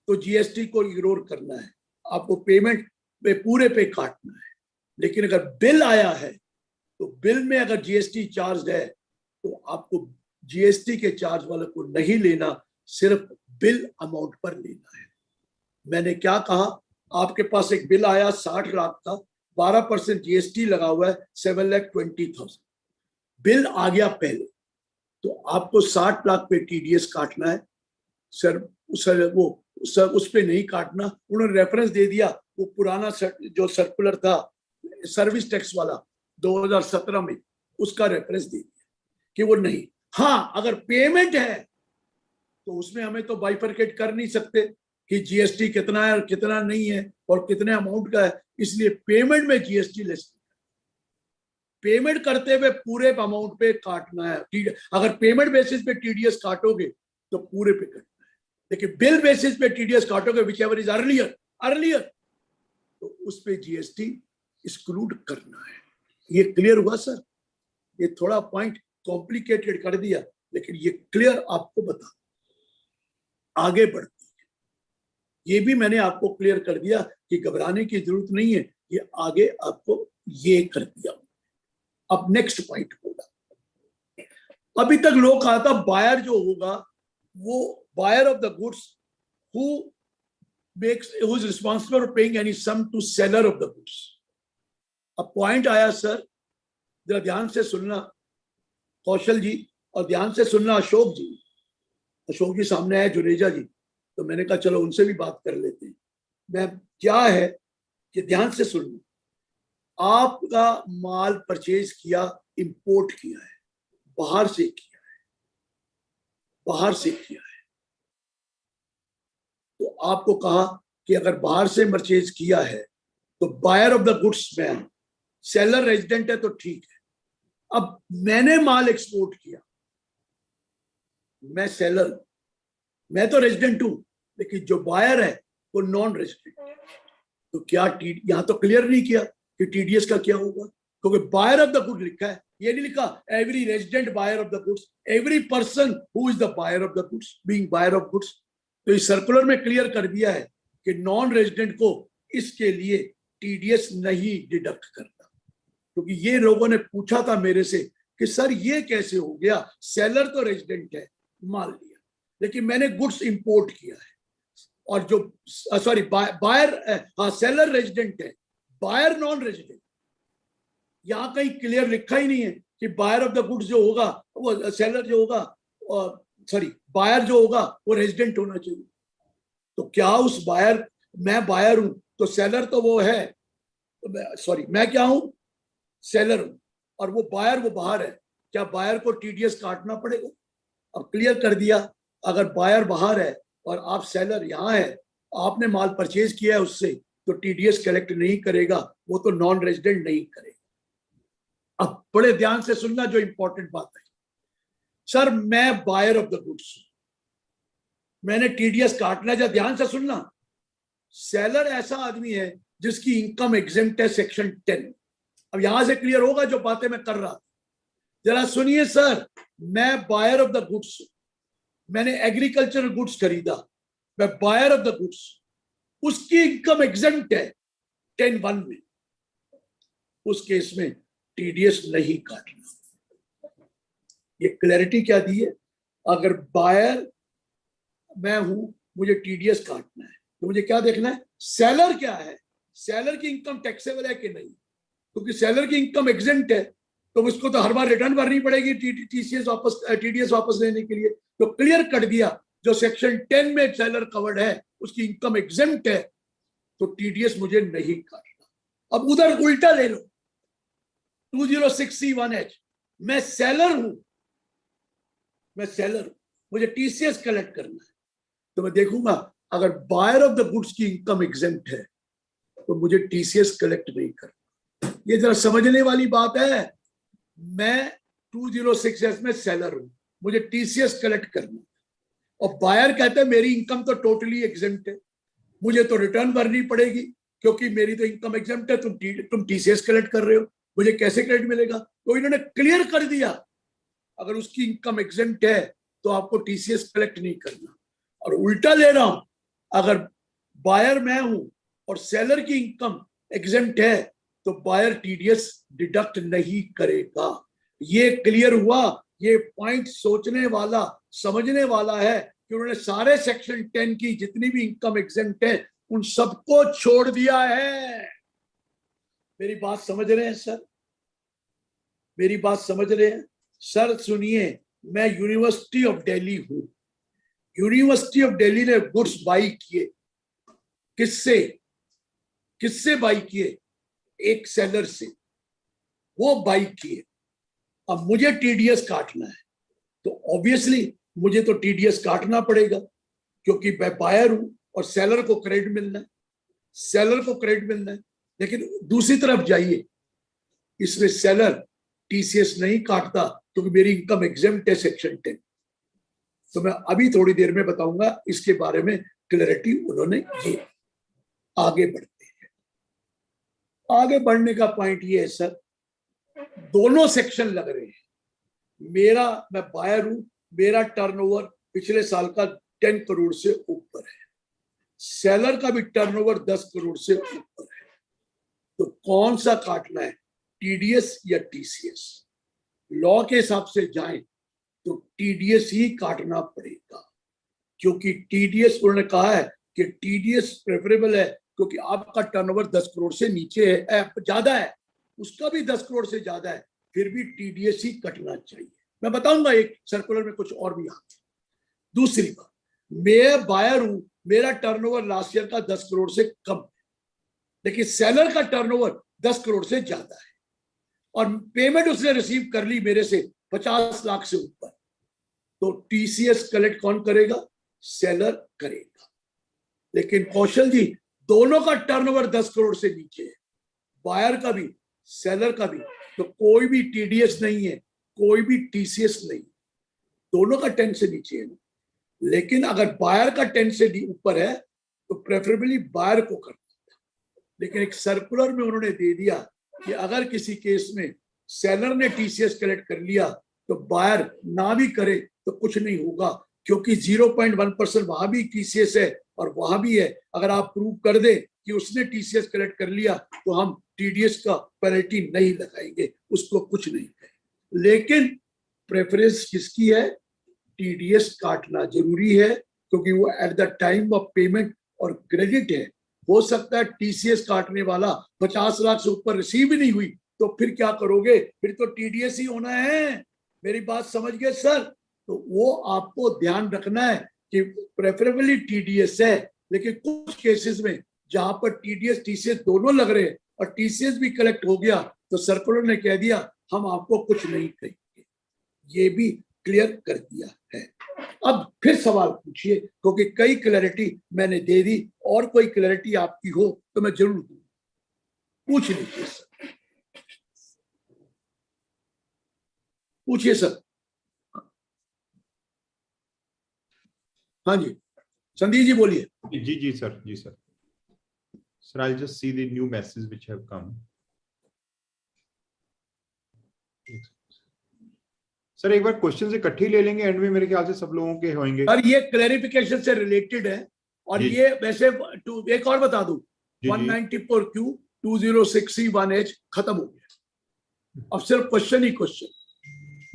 तो जीएसटी को इग्नोर करना है, आपको पेमेंट पे पूरे पे काटना है। लेकिन अगर बिल आया है तो बिल में अगर जीएसटी चार्ज है तो आपको जीएसटी के चार्ज वाले को नहीं लेना, सिर्फ बिल अमाउंट पर लेना है। मैंने क्या कहा, आपके पास एक बिल आया 60 लाख का, 12% जीएसटी लगा हुआ है, 7,20,000, बिल आ गया पहले, तो आपको 60 लाख पे टीडीएस काटना है। सर उस पे नहीं काटना, उन्होंने रेफरेंस दे दिया, वो पुराना जो सर्कुलर था सर्विस टैक्स वाला 2017 में, उसका रेफरेंस दे दिया कि वो नहीं। हाँ, अगर पेमेंट है तो उसमें हमें तो बाइफरकेट कर नहीं सकते कि जीएसटी कितना है और कितना नहीं है और कितने अमाउंट का है, इसलिए पेमेंट में जीएसटी लेस, पेमेंट करते हुए पूरे अमाउंट पे काटना है। अगर पेमेंट बेसिस पे टीडीएस काटोगे तो पूरे पे कटना है, लेकिन बिल बेसिस पे टीडीएस काटोगे विच एवर इज अर्लियर तो उस पे जीएसटी एक्सक्लूड करना है। ये क्लियर हुआ सर? ये थोड़ा पॉइंट कॉम्प्लिकेटेड कर दिया, लेकिन ये क्लियर आपको बता, आगे बढ़ती है। ये भी मैंने आपको क्लियर कर दिया कि घबराने की जरूरत नहीं है, ये आगे आपको ये कर दिया। अब नेक्स्ट पॉइंट होगा, अभी तक लोग कहा था बायर जो होगा वो buyer of the goods who is responsible for paying any sum to seller of the goods. अब पॉइंट आया सर, जरा ध्यान से सुनना कौशल जी, और ध्यान से सुनना अशोक जी। अशोक जी सामने आए, जुनेजा जी, तो मैंने कहा चलो उनसे भी बात कर लेते हैं। मैं क्या है कि ध्यान से सुनना, आपका माल परचेज किया, इंपोर्ट किया है, बाहर से किया है, बाहर से किया है, तो आपको कहा कि अगर बाहर से परचेज किया है तो buyer of the goods man, seller resident है तो ठीक है। अब मैंने माल एक्सपोर्ट किया, मैं सेलर, मैं तो रेजिडेंट हूं, लेकिन जो बायर है वो नॉन रेजिडेंट, तो क्या यहां तो क्लियर नहीं किया कि टीडीएस का क्या होगा, क्योंकि बायर ऑफ द गुड लिखा है, ये नहीं लिखा every resident buyer of the goods, every person who is the buyer of the goods being buyer of goods. तो इस सर्कुलर में क्लियर कर दिया है कि नॉन रेजिडेंट को इसके लिए टीडीएस नहीं डिडक्ट करता, क्योंकि ये लोगों ने पूछा था मेरे से कि सर ये कैसे हो गया, सेलर तो रेजिडेंट है, माल लिया, लेकिन मैंने गुड्स इंपोर्ट किया है, और जो सॉरी बायर, हाँ सेलर रेजिडेंट है, बायर नॉन रेजिडेंट। यहां कहीं क्लियर लिखा ही नहीं है कि बायर ऑफ द गुड्स जो होगा वो सेलर जो होगा, और सॉरी बायर जो होगा वो रेजिडेंट होना चाहिए। तो क्या उस बायर, मैं बायर हूं तो सेलर तो वो है, सॉरी मैं क्या हूं, सेलर हूं, और वो बायर वो बाहर है, क्या बायर को टीडीएस काटना पड़ेगा? अब क्लियर कर दिया, अगर बायर बाहर है और आप सेलर यहां है आपने माल परचेज किया है उससे, तो टीडीएस कलेक्ट नहीं करेगा, वो तो नॉन रेजिडेंट नहीं करेगा। अब बड़े ध्यान से सुनना जो इंपॉर्टेंट बात है। सर मैं बायर ऑफ द गुड्स, मैंने टीडीएस काटना है, ध्यान से सुनना। सेलर ऐसा आदमी है जिसकी इनकम एग्जेम्प्ट है सेक्शन 10। अब यहां से क्लियर होगा जो बातें मैं कर रहा था। जरा सुनिए सर, मैं बायर ऑफ द गुड्स, मैंने एग्रीकल्चरल गुड्स खरीदा, मैं बायर ऑफ द गुड्स, उसकी इनकम एग्जेम्प्ट है 10(1) में, उस केस में टीडीएस नहीं काटना। ये क्लैरिटी क्या दी है? अगर बायर मैं हूं, मुझे टीडीएस काटना है, तो मुझे क्या देखना है? सेलर क्या है, सेलर की इनकम टैक्सेबल है कि नहीं। क्योंकि सेलर की इनकम एग्जेम्प्ट है तो उसको तो हर बार रिटर्न भरनी पड़ेगी टीडीएस वापस लेने के लिए। तो क्लियर कर दिया, जो सेक्शन 10 में सेलर कवर्ड है उसकी इनकम एग्जेम्प्ट है, तो टीडीएस मुझे नहीं काटना। अब उधर उल्टा ले लो, 206C1H, मैं सेलर हूं, मैं सेलर हूं, मुझे टीसीएस कलेक्ट करना है, तो मैं देखूंगा अगर बायर ऑफ द गुड्स की इनकम एग्जेम्प्ट है तो मुझे टीसीएस कलेक्ट नहीं करना। ये जरा समझने वाली बात है। मैं 206S में सेलर हूं, मुझे टीसीएस कलेक्ट करना, और बायर कहते हैं मेरी इनकम तो टोटली एग्जेम्प्ट है, मुझे तो रिटर्न भरनी पड़ेगी क्योंकि मेरी तो इनकम एग्जेम्प्ट है, तुम टीसीएस कलेक्ट कर रहे हो, मुझे कैसे क्रेडिट मिलेगा? तो इन्होंने क्लियर कर दिया, अगर उसकी इनकम एग्जेम्प्ट है तो आपको टीसीएस कलेक्ट नहीं करना। और उल्टा ले रहा हूं, अगर बायर मैं हूं और सेलर की इनकम एग्जेम्प्ट है तो बायर टीडीएस डिडक्ट नहीं करेगा। ये क्लियर हुआ? ये पॉइंट सोचने वाला, समझने वाला है कि उन्होंने सारे सेक्शन 10 की जितनी भी इनकम एग्जेम्प्ट है उन सबको छोड़ दिया है। मेरी बात समझ रहे हैं सर? मेरी बात समझ रहे हैं? सर सुनिए, मैं यूनिवर्सिटी ऑफ दिल्ली हूं, यूनिवर्सिटी ऑफ दिल्ली ने गुड्स बाई किए, किससे? किससे बाई किए? एक सेलर से, वो बाई किए। अब मुझे टीडीएस काटना है, तो ऑब्वियसली मुझे तो टीडीएस काटना पड़ेगा क्योंकि मैं बायर हूं और सेलर को क्रेडिट मिलना है, सेलर को क्रेडिट मिलना है। लेकिन दूसरी तरफ जाइए, इसमें सेलर टीसीएस नहीं काटता क्योंकि मेरी इनकम एग्जेम्प्ट है सेक्शन 10। तो मैं अभी थोड़ी देर में बताऊंगा इसके बारे में, क्लैरिटी उन्होंने की। आगे बढ़ते हैं। आगे बढ़ने का पॉइंट ये है सर, दोनों सेक्शन लग रहे हैं। मैं बायर हूं, मेरा टर्नओवर पिछले साल का 10 करोड़ से ऊपर है, सेलर का भी टर्नओवर 10 करोड़ से ऊपर है। तो कौन सा काटना है, टीडीएस या टीसीएस? लॉ के हिसाब से जाएं तो टीडीएस ही काटना पड़ेगा, क्योंकि टीडीएस उन्होंने कहा है कि टीडीएस प्रेफरेबल है क्योंकि आपका टर्नओवर 10 करोड़ से नीचे है, ज्यादा है, उसका भी 10 करोड़ से ज्यादा है, फिर भी टीडीएस ही कटना चाहिए। मैं बताऊंगा एक सर्कुलर में कुछ और भी आते। दूसरी बात, मैं बायर हूं, मेरा टर्नओवर लास्ट ईयर का 10 करोड़ से कम है, लेकिन सेलर का टर्नओवर 10 करोड़ से ज्यादा है और पेमेंट उसने रिसीव कर ली मेरे से 50 लाख से ऊपर, तो टीसीएस कलेक्ट कौन करेगा? सेलर करेगा। लेकिन कौशल जी, दोनों का टर्नओवर 10 करोड़ से नीचे है, बायर का भी सेलर का भी, तो कोई भी टीडीएस नहीं है, कोई भी टीसीएस नहीं, दोनों का 10 से नीचे है। लेकिन अगर बायर का 10 से ऊपर है तो प्रेफरेबली बायर को करना था। लेकिन एक सर्कुलर में उन्होंने दे दिया कि अगर किसी केस में सेलर ने टीसीएस कलेक्ट कर लिया तो बायर ना भी करे तो कुछ नहीं होगा, क्योंकि 0.1% वहां भी टीसीएस है और वहां भी है। अगर आप प्रूव कर दे कि उसने टीसीएस कलेक्ट कर लिया तो हम टीडीएस का पेनल्टी नहीं लगाएंगे, उसको कुछ नहीं है। लेकिन प्रेफरेंस किसकी है? टीडीएस काटना जरूरी है क्योंकि वो eight the time of payment और क्रेडिट है। हो सकता है टीसीएस काटने वाला 50 लाख से ऊपर रिसीव ही नहीं हुई, तो फिर क्या करोगे? फिर तो टीडीएस ही होना है। मेरी बात समझ गए सर? तो वो आपको ध्यान रखना है कि प्रेफरेबली टीडीएस है, लेकिन कुछ केसेस में जहां पर टीडीएस टीसीएस दोनों लग रहे हैं और टीसीएस भी कलेक्ट हो गया तो सर्कुलर ने कह दिया हम आपको कुछ नहीं कहेंगे। ये भी क्लियर कर दिया है। अब फिर सवाल पूछिए, क्योंकि कई क्लैरिटी मैंने दे दी, और कोई क्लैरिटी आपकी हो तो मैं जरूर दूं, पूछ लीजिए सर, पूछिए सर। हाँ जी, संदीप जी बोलिए। जी sir, ji sir. Sir, I'll just see the new messages which have come. Sir एक बार क्वेश्चन से इकट्ठे ही ले लेंगे, एंड में मेरे ख्याल से सब लोगों के होंगे। और ये क्लैरिफिकेशन से रिलेटेड है, और जी। ये वैसे एक और बता दूं, जी, जी। 194Q 206C1H खत्म हो गया, अब सिर्फ क्वेश्चन ही क्वेश्चन,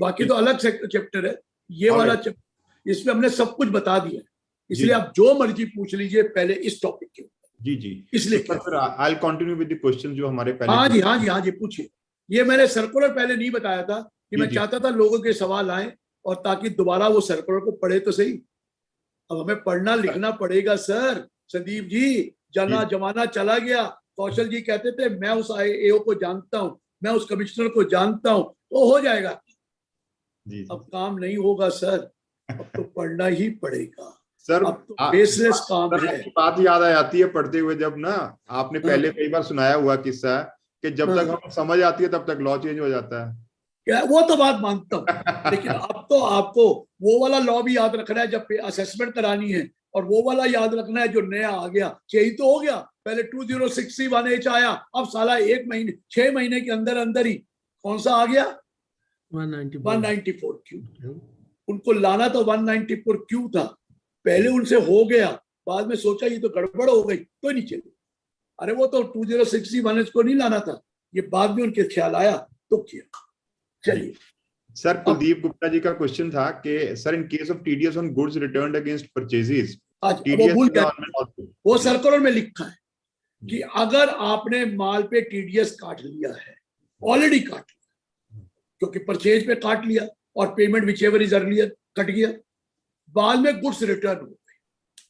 बाकी तो अलग चैप्टर है। ये वाला चैप्टर, इसमें हमने सब कुछ बता दिया है, इसलिए आप जो मर्जी पूछ लीजिए पहले इस टॉपिक के ऊपर। जी जी, इसलिए तो फिर I will continue with the question जो हमारे पहले। हाँ जी, हाँ जी, हाँ जी, पूछिए। ये मैंने सर्कुलर पहले नहीं बताया था कि मैं चाहता था लोगों के सवाल आए, और ताकि दोबारा वो सर्कुलर को पढ़े तो सही। अब हमें पढ़ना लिखना पड़ेगा सर, संदीप जी, जाना जमाना चला गया। कौशल जी कहते थे मैं उस AO को जानता हूं, मैं उस कमिश्नर को जानता हूं, तो हो जाएगा। जी। अब काम नहीं होगा सर, अब तो पढ़ना ही पड़ेगा सर। अब तो बेसलेस काम है। बात याद आ जाती है पढ़ते हुए, जब ना आपने पहले कई बार सुनाया हुआ किस्सा कि जब तक हमें समझ आती है तब तक लॉ चेंज हो जाता है। क्या वो तो बात मानता हूँ, लेकिन अब तो आपको वो वाला लॉ भी याद रखना है जब असेसमेंट करानी है, और वो वाला याद रखना है जो नया आ गया। चेंज तो हो गया, पहले 206C1H आया, अब साला 6 महीने के अंदर अंदर ही कौन सा आ गया, 194Q। उनको लाना तो 194Q था, पहले उनसे हो गया, बाद में सोचा ये तो गड़बड़ हो गई तो नहीं चली। अरे वो तो 206C1H को नहीं लाना था, ये बाद में उनके ख्याल आया तो किया। चलिए सर, कुलदीप गुप्ता जी का क्वेश्चन था कि sir in case of TDS on goods returned against purchases, वो सर्कुलर में लिखा है कि अगर आपने माल पे टीडीएस काट लिया है, ऑलरेडी काट लिया, क्योंकि परचेज पे काट लिया और payment whichever is earlier cut गया, बाद में गुड्स रिटर्न हो गए,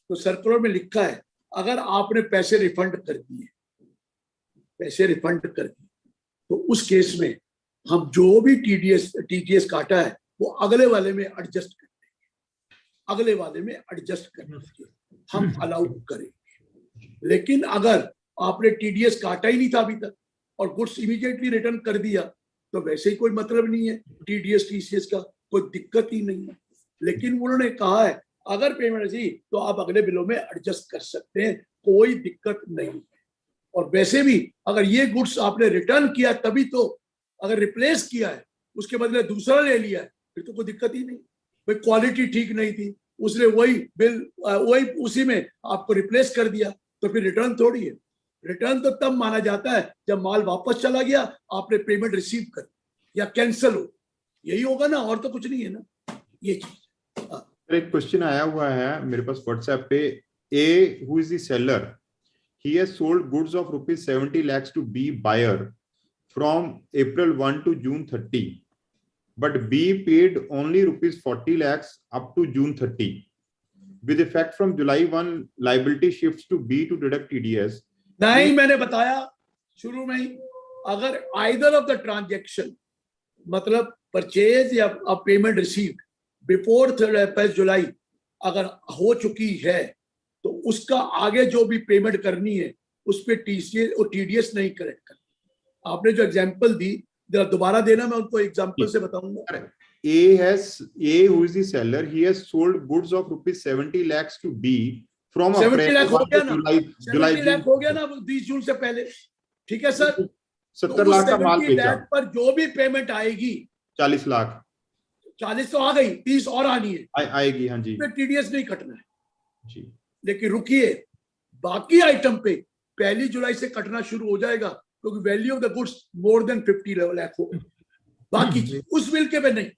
तो सर्कुलर में लिखा है अगर आपने पैसे रिफंड कर दिए, तो उस केस में हम जो भी टीडीएस काटा है वो अगले वाले में एडजस्ट कर देंगे, हम अलाउ करेंगे। लेकिन अगर आपने टीडीएस काटा ही नहीं था अभी तक और गुड्स इमीडिएटली रिटर्न कर दिया, तो वैसे ही कोई मतलब नहीं है टीडीएस टीसीएस का, कोई दिक्कत ही नहीं है। लेकिन उन्होंने कहा है अगर पेमेंट ऐसी तो आप अगले बिलों में एडजस्ट कर सकते हैं, कोई दिक्कत नहीं है। और वैसे भी अगर ये गुड्स आपने रिटर्न किया तभी तो, अगर रिप्लेस किया है उसके बदले दूसरा ले लिया है फिर तो कोई दिक्कत ही नहीं। भाई क्वालिटी ठीक नहीं थी, उसने वही बिल वही उसी में आपको रिप्लेस कर दिया, तो फिर रिटर्न थोड़ी है। रिटर्न तो तब माना जाता है जब माल वापस चला गया, आपने पेमेंट रिसीव कर या कैंसिल हो, यही होगा ना, और तो कुछ नहीं है ना ये चीज। एक क्वेश्चन आया हुआ है मेरे पास व्हाट्सएप पे, a who is the seller, he has sold goods of rupees 70 lakhs to B buyer from April 1 to June 30, but B paid only rupees 40 lakhs up to June 30. With effect from July 1, liability shifts to B to deduct TDS. नहीं, मैंने बताया शुरू में ही, अगर either of the transaction, मतलब परचेज या पेमेंट रिसीव्ड बिफोर 1 जुलाई अगर हो चुकी है, तो उसका आगे जो भी पेमेंट करनी है उस पे टीसीएस और टीडीएस नहीं कलेक्ट करना। आपने जो एग्जांपल दी जरा दोबारा देना, मैं उनको एग्जांपल से बताऊंगा। A who is the seller, he has sold goods of rupees 70 lakhs to B from 70 lakh हो गया ना, July 70 लाख हो गया ना 20 जून से पहले, ठीक है सर। 70 लाख का माल बेचा, पर जो भी पेमेंट आएगी 40 लाख, 40 तो आ गई, 30 और आनी है, आएगी। हाँ जी, टीडीएस नहीं कटना है जी। लेकिन रुकिए, बाकी आइटम पे 1 जुलाई से कटना शुरू हो जाएगा, क्योंकि value of the goods more than 50 lakh हो। बाकी उस बिल के पे नहीं,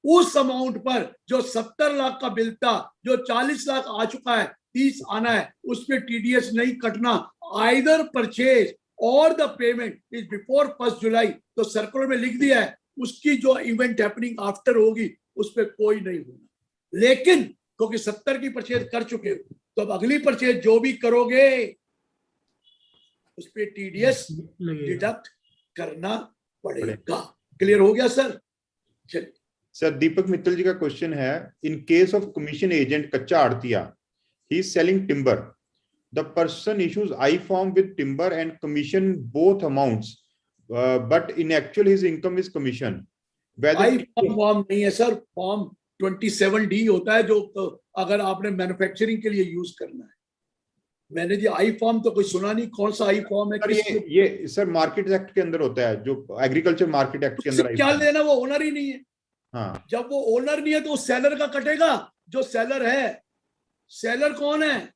उस अमाउंट पर जो 70 लाख का बिल था, जो 40 लाख आ चुका है, 30 आना है, उस पे टीडीएस नहीं कटना। आइदर परचेज और द पेमेंट इज बिफोर 1 जुलाई, तो सर्कुलर में लिख दिया है उसकी जो इवेंट हैपनिंग आफ्टर होगी उस पे कोई नहीं होना। लेकिन क्योंकि 70 की परचेज कर चुके हो, तो अब अगली परचेज जो भी करोगे उस पे टीडीएस डिडक्ट करना पड़ेगा। क्लियर हो गया सर? चलिए सर दीपक मित्तल जी का क्वेश्चन है, in case of commission agent कच्चा आड़तिया, he is selling timber, the person issues I form with timber and commission both amounts, but in actual his income is commission, I form नहीं है सर, फॉर्म 27D होता है जो अगर आपने मैन्युफैक्चरिंग के लिए यूज करना है। मैंने जी आई फॉर्म तो कोई सुना नहीं, कौन सा आई फॉर्म है? सर ये सर मार्केट एक्ट के अंदर होता है, जो एग्रीकल्चर मार्केट एक्ट के अंदर। क्या लेना, वो ओनर ही नहीं है। हाँ, जब वो ओनर नहीं है तो सेलर का कटेगा। जो सेलर है, सेलर कौन है,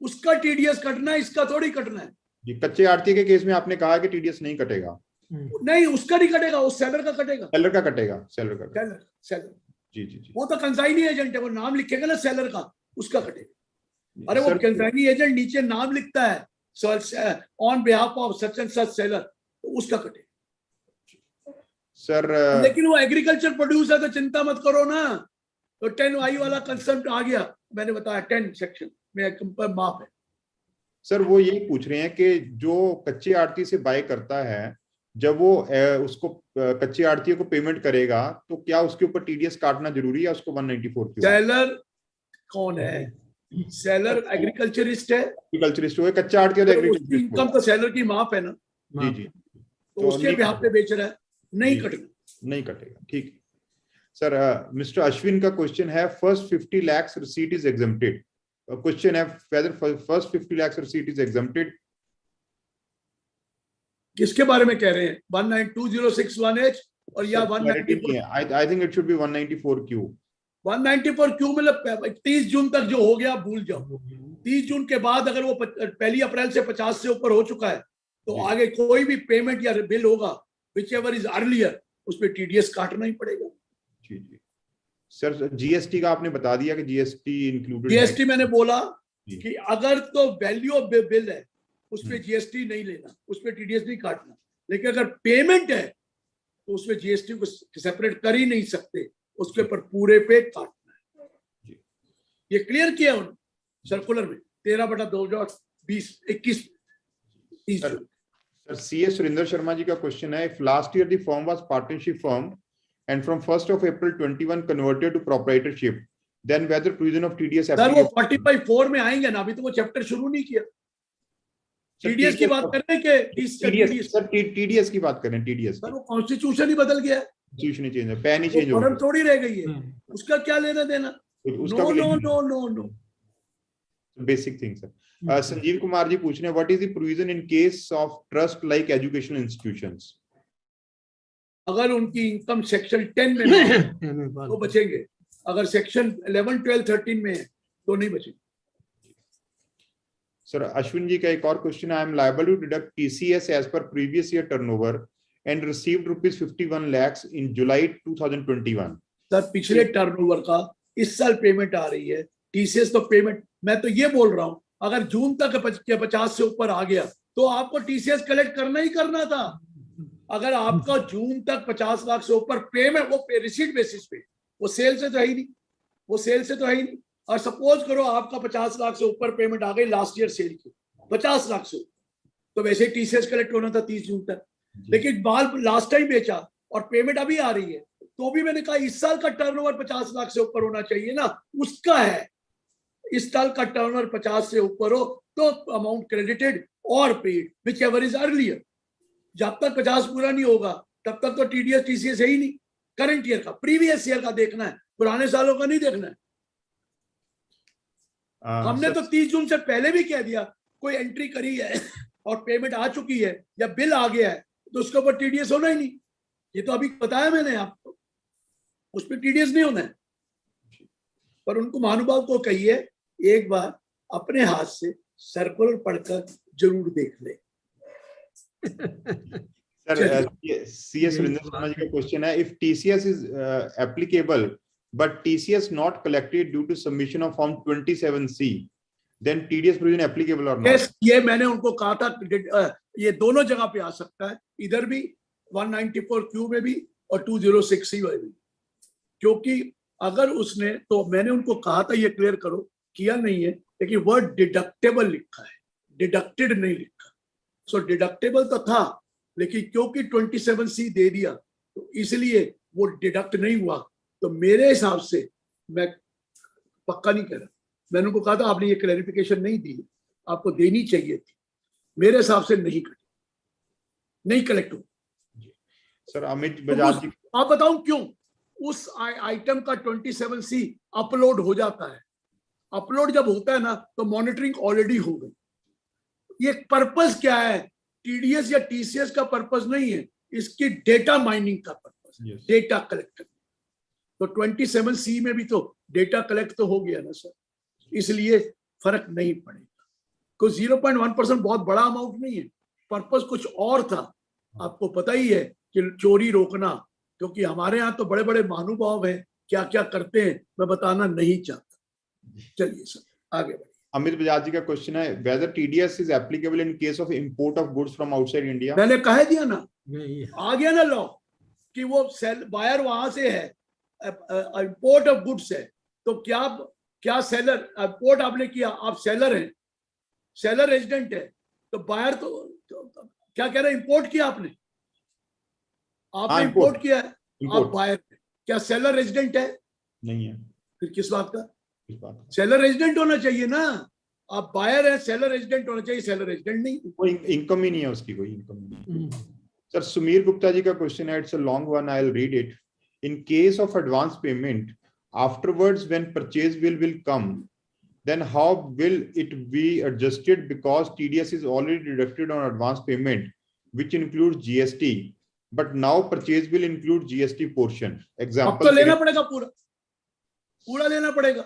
उसका टीडीएस कटना है, इसका थोड़ी कटना है। ये कच्चे आड़ती के केस में आपने कहा कि टीडीएस नहीं कटेगा। नहीं, उसका नहीं कटेगा, उस सेलर का कटेगा। सेलर का कटेगा, सेलर का कटेगा। सेलर सेलर जी जी जी। वो तो कंसाइनी एजेंट है, वो नाम लिखेगा ना सेलर का, उसका कटेगा। अरे वो सर, कंसाइनी एजेंट नीचे नाम लिखता है on behalf of such and such seller, तो उसका कटेगा। सर लेकिन वो एग्रीकल्चर प्रोड्यूस है तो चिंता मत करो ना। तो 10I वाला कंसेप्ट आ गया, मैंने बताया 10 सेक्शन में माफ है। सर वो यही पूछ रहे हैं कि जो कच्चे आड़ती से बाय करता है, जब वो उसको कच्चे आड़ती को पेमेंट करेगा तो क्या उसके ऊपर टीडीएस काटना जरूरी है उसको 194 क्यों? सेलर कौन है? सेलर एग्रीकल्चरिस्ट है। एग्रीकल्चरिस्ट है, कच्चा आड़ती और एग्रीकल्चरिस्ट। इनकम तो सेलर की माफ है ना। जी जी। तो उसके बिहाफ पे बेच रहा है, नहीं कटेगा। नहीं कटेगा, ठीक। सर मिस्टर अश्विन का क्वेश्चन है, first 50 lakhs receipt is exempted. Question है whether first 50 lakhs receipt is exempted. किसके बारे में कह रहे हैं? 192061H और या 194? I think it should be 194Q. 194Q मतलब 30 जून तक जो हो गया भूल जाओ। 30 जून के बाद अगर वो 1 अप्रैल से 50 से ऊपर हो चुका है तो आगे कोई भी पेमेंट या बिल होगा whichever is earlier, उस पे टीडीएस काटना ही पड़ेगा। जी जी। सर जीएसटी का आपने बता दिया कि जीएसटी इंक्लूडेड। जीएसटी मैंने बोला कि अगर तो वैल्यू ऑफ बिल है उस पे जीएसटी नहीं लेना, उस पे टीडीएस नहीं काटना। लेकिन अगर पेमेंट है तो उसमें जीएसटी को सेपरेट कर ही नहीं सकते, उसके ऊपर पूरे पे काटना है। ये क्लियर किया उन्होंने सर्कुलर में 13/2020-21। सर सीएस सुरेंद्र शर्मा जी का क्वेश्चन है, if last year the firm was partnership firm and from 1st of April 21 converted to proprietorship, then whether provision of TDS sir वो 45(4) में आएंगे ना, अभी तो वो चैप्टर शुरू नहीं किया। टीडीएस की बात कर रहे हैं कि सर टीडीएस की बात कर रहे हैं। टीडीएस सर वो कॉन्स्टिट्यूशन ही बदल गया है, कॉन्स्टिट्यूशन ही चेंज है, पैन ही चेंज हो गया, थोड़ी रह गई है, उसका क्या लेना देना। उसका no no no no no basic thing. Sir Sanjeev Kumar ji पूछ रहे हैं, what is the provision in case of trust like educational institutions? अगर उनकी इनकम सेक्शन 10 में है तो बचेंगे, अगर सेक्शन 11, 12, 13 में है तो नहीं बचेंगे। सर अश्विन जी का एक और क्वेश्चन है, I am liable to deduct TCS as per previous year turnover and received ₹51 lakhs in July 2021। Sir पिछले टर्नओवर का इस साल पेमेंट आ रही है, टीसीएस तो पेमेंट, मैं तो ये बोल रहा हूं अगर जून तक 50 से ऊपर आ गया तो आपको टीसीएस कलेक्ट करना ही करना था। अगर आपका जून तक 50 लाख से ऊपर पेमेंट, वो रिसीट बेसिस पे, वो सेल से तो है ही नहीं, वो सेल से तो है ही नहीं। और सपोज करो आपका 50 लाख से ऊपर पेमेंट आ गई लास्ट ईयर सेल की 50 लाख से, तो वैसे ही टीसीएस कलेक्ट होना था 30 जून तक। लेकिन माल लास्ट टाइम बेचा और पेमेंट अभी आ रही है, तो भी मैंने कहा इस साल का टर्नओवर 50 लाख से ऊपर होना चाहिए ना, उसका है। इस साल का टर्नओवर 50 से ऊपर हो तो अमाउंट क्रेडिटेड और पेड व्हिचएवर इज अर्लियर। जब तक 50 पूरा नहीं होगा तब तक तो टीडीएस टीसीएस है ही नहीं। करंट ईयर का, प्रीवियस ईयर का देखना है, पुराने सालों का नहीं देखना है। हमने तो 30 जून से पहले भी कह दिया, कोई एंट्री करी है और पेमेंट आ चुकी है या बिल आ गया है तो उसके ऊपर टीडीएस होना ही नहीं। ये तो अभी बताया मैंने आपको, उस पर टीडीएस नहीं होना है। पर उनको महानुभाव को कहिए एक बार अपने हाथ से सर्कुलर पढ़कर जरूर देख ले। सर सीएस सुरेंद्र शर्मा जी का क्वेश्चन है, if TCS is applicable but TCS not collected due to submission of form 27C, then TDS provision applicable और नॉट? ये मैंने उनको कहा था, ये दोनों जगह पे आ सकता है, इधर भी 194Q में भी और 206C में भी। क्योंकि अगर उसने, तो मैंने उनको कहा था ये क्लियर करो, किया नहीं है, लेकिन वर्ड डिडक्टेबल लिखा है, डिडक्टेड नहीं लिखा। सो डिडक्टेबल तो था, लेकिन क्योंकि 27C दे दिया तो इसलिए वो डिडक्ट नहीं हुआ, तो मेरे हिसाब से, मैं पक्का नहीं कह रहा, मैंने उनको कहा था आपने ये क्लैरिफिकेशन नहीं दी, आपको देनी चाहिए थी, मेरे हिसाब से नहीं कटी, नहीं कलेक्ट हो। सर अमित बजाज जी, आप बताऊं क्यों उस आइटम का 27C अपलोड हो जाता है। अपलोड जब होता है ना तो मॉनिटरिंग ऑलरेडी हो गई। ये पर्पस क्या है, टीडीएस या टीसीएस का पर्पस नहीं है, इसकी डेटा माइनिंग का पर्पस है, डेटा कलेक्ट। तो 27C में भी तो डेटा कलेक्ट तो हो गया ना सर, इसलिए फर्क नहीं पड़ेगा। कोई 0.1% बहुत बड़ा अमाउंट नहीं है, पर्पस कुछ और था। आपको पता ही है कि चोरी रोकना, क्योंकि हमारे यहाँ तो बड़े बड़े महानुभाव हैं, क्या क्या करते हैं मैं बताना नहीं चाहता। चलिए सर आगे बढ़िए। अमित बजाज जी का क्वेश्चन है, whether TDS is applicable in case of import of goods from outside India. मैंने कह दिया ना, यही है। आ गया ना लॉ कि वो सेल बायर वहां से है, इंपोर्ट ऑफ गुड्स है, तो क्या सेलर, इंपोर्ट आपने किया, आप सेलर हैं, सेलर रेजिडेंट है, तो बायर तो क्या कह रहे हैं, इंपोर्ट किया आपने इंपोर्ट किया है, आप बायर, क्या सेलर रेजिडेंट है? नहीं है। फिर किस बात का? इस बात का सेलर रेजिडेंट होना चाहिए ना, आप बायर है, सेलर रेजिडेंट होना चाहिए, सेलर रेजिडेंट नहीं। कोई इनकम ही नहीं है उसकी, कोई इनकम नहीं। सर सुमीर गुप्ता जी का क्वेश्चन है, it's a long one, I will read it. In case of advance payment afterwards when purchase bill will come, then how will it be adjusted, because TDS is already deducted on advance payment which includes GST, but now purchase bill includes GST portion. Example, अब तो लेना पड़ेगा, पूरा लेना पड़ेगा,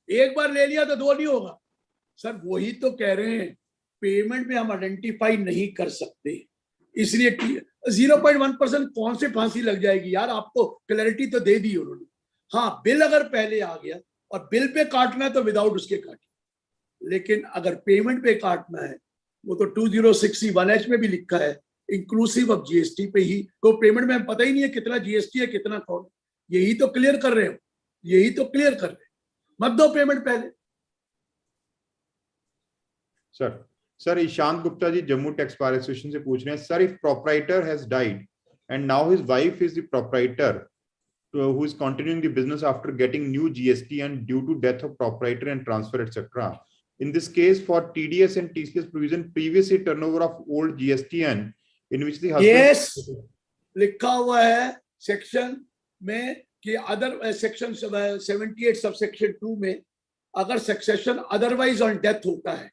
एक बार ले लिया तो दो नहीं होगा सर। वही तो कह रहे हैं, पेमेंट में हम आइडेंटिफाई नहीं कर सकते, इसलिए 0.1% कौन से फांसी लग जाएगी यार, आपको क्लैरिटी तो दे दी उन्होंने। हाँ, बिल अगर पहले आ गया और बिल पे काटना है तो विदाउट उसके काटिए, लेकिन अगर पेमेंट पे काटना है, वो तो 2061H में भी लिखा है, इंक्लूसिव ऑफ जीएसटी पे ही, तो पेमेंट में पता ही नहीं है कितना जीएसटी है कितना कौन, यही तो क्लियर कर रहे हो, यही तो क्लियर कर रहे हो, मत दो पेमेंट पहले। सर ईशांत गुप्ता जी जम्मू टैक्स बार एसोसिएशन से पूछ रहे हैं, sir if proprietor has died and now his wife is the proprietor who is continuing the business after getting new GST and due to death of proprietor and transfer etc. In this case, for TDS and TCS provision, previously turnover of old GSTN in which the husband... Yes, लिखा हुआ है सेक्शन में कि अदर सेक्शन 78 सबसेक्शन 2 में अगर सक्सेशन अदरवाइज ऑन डेथ होता है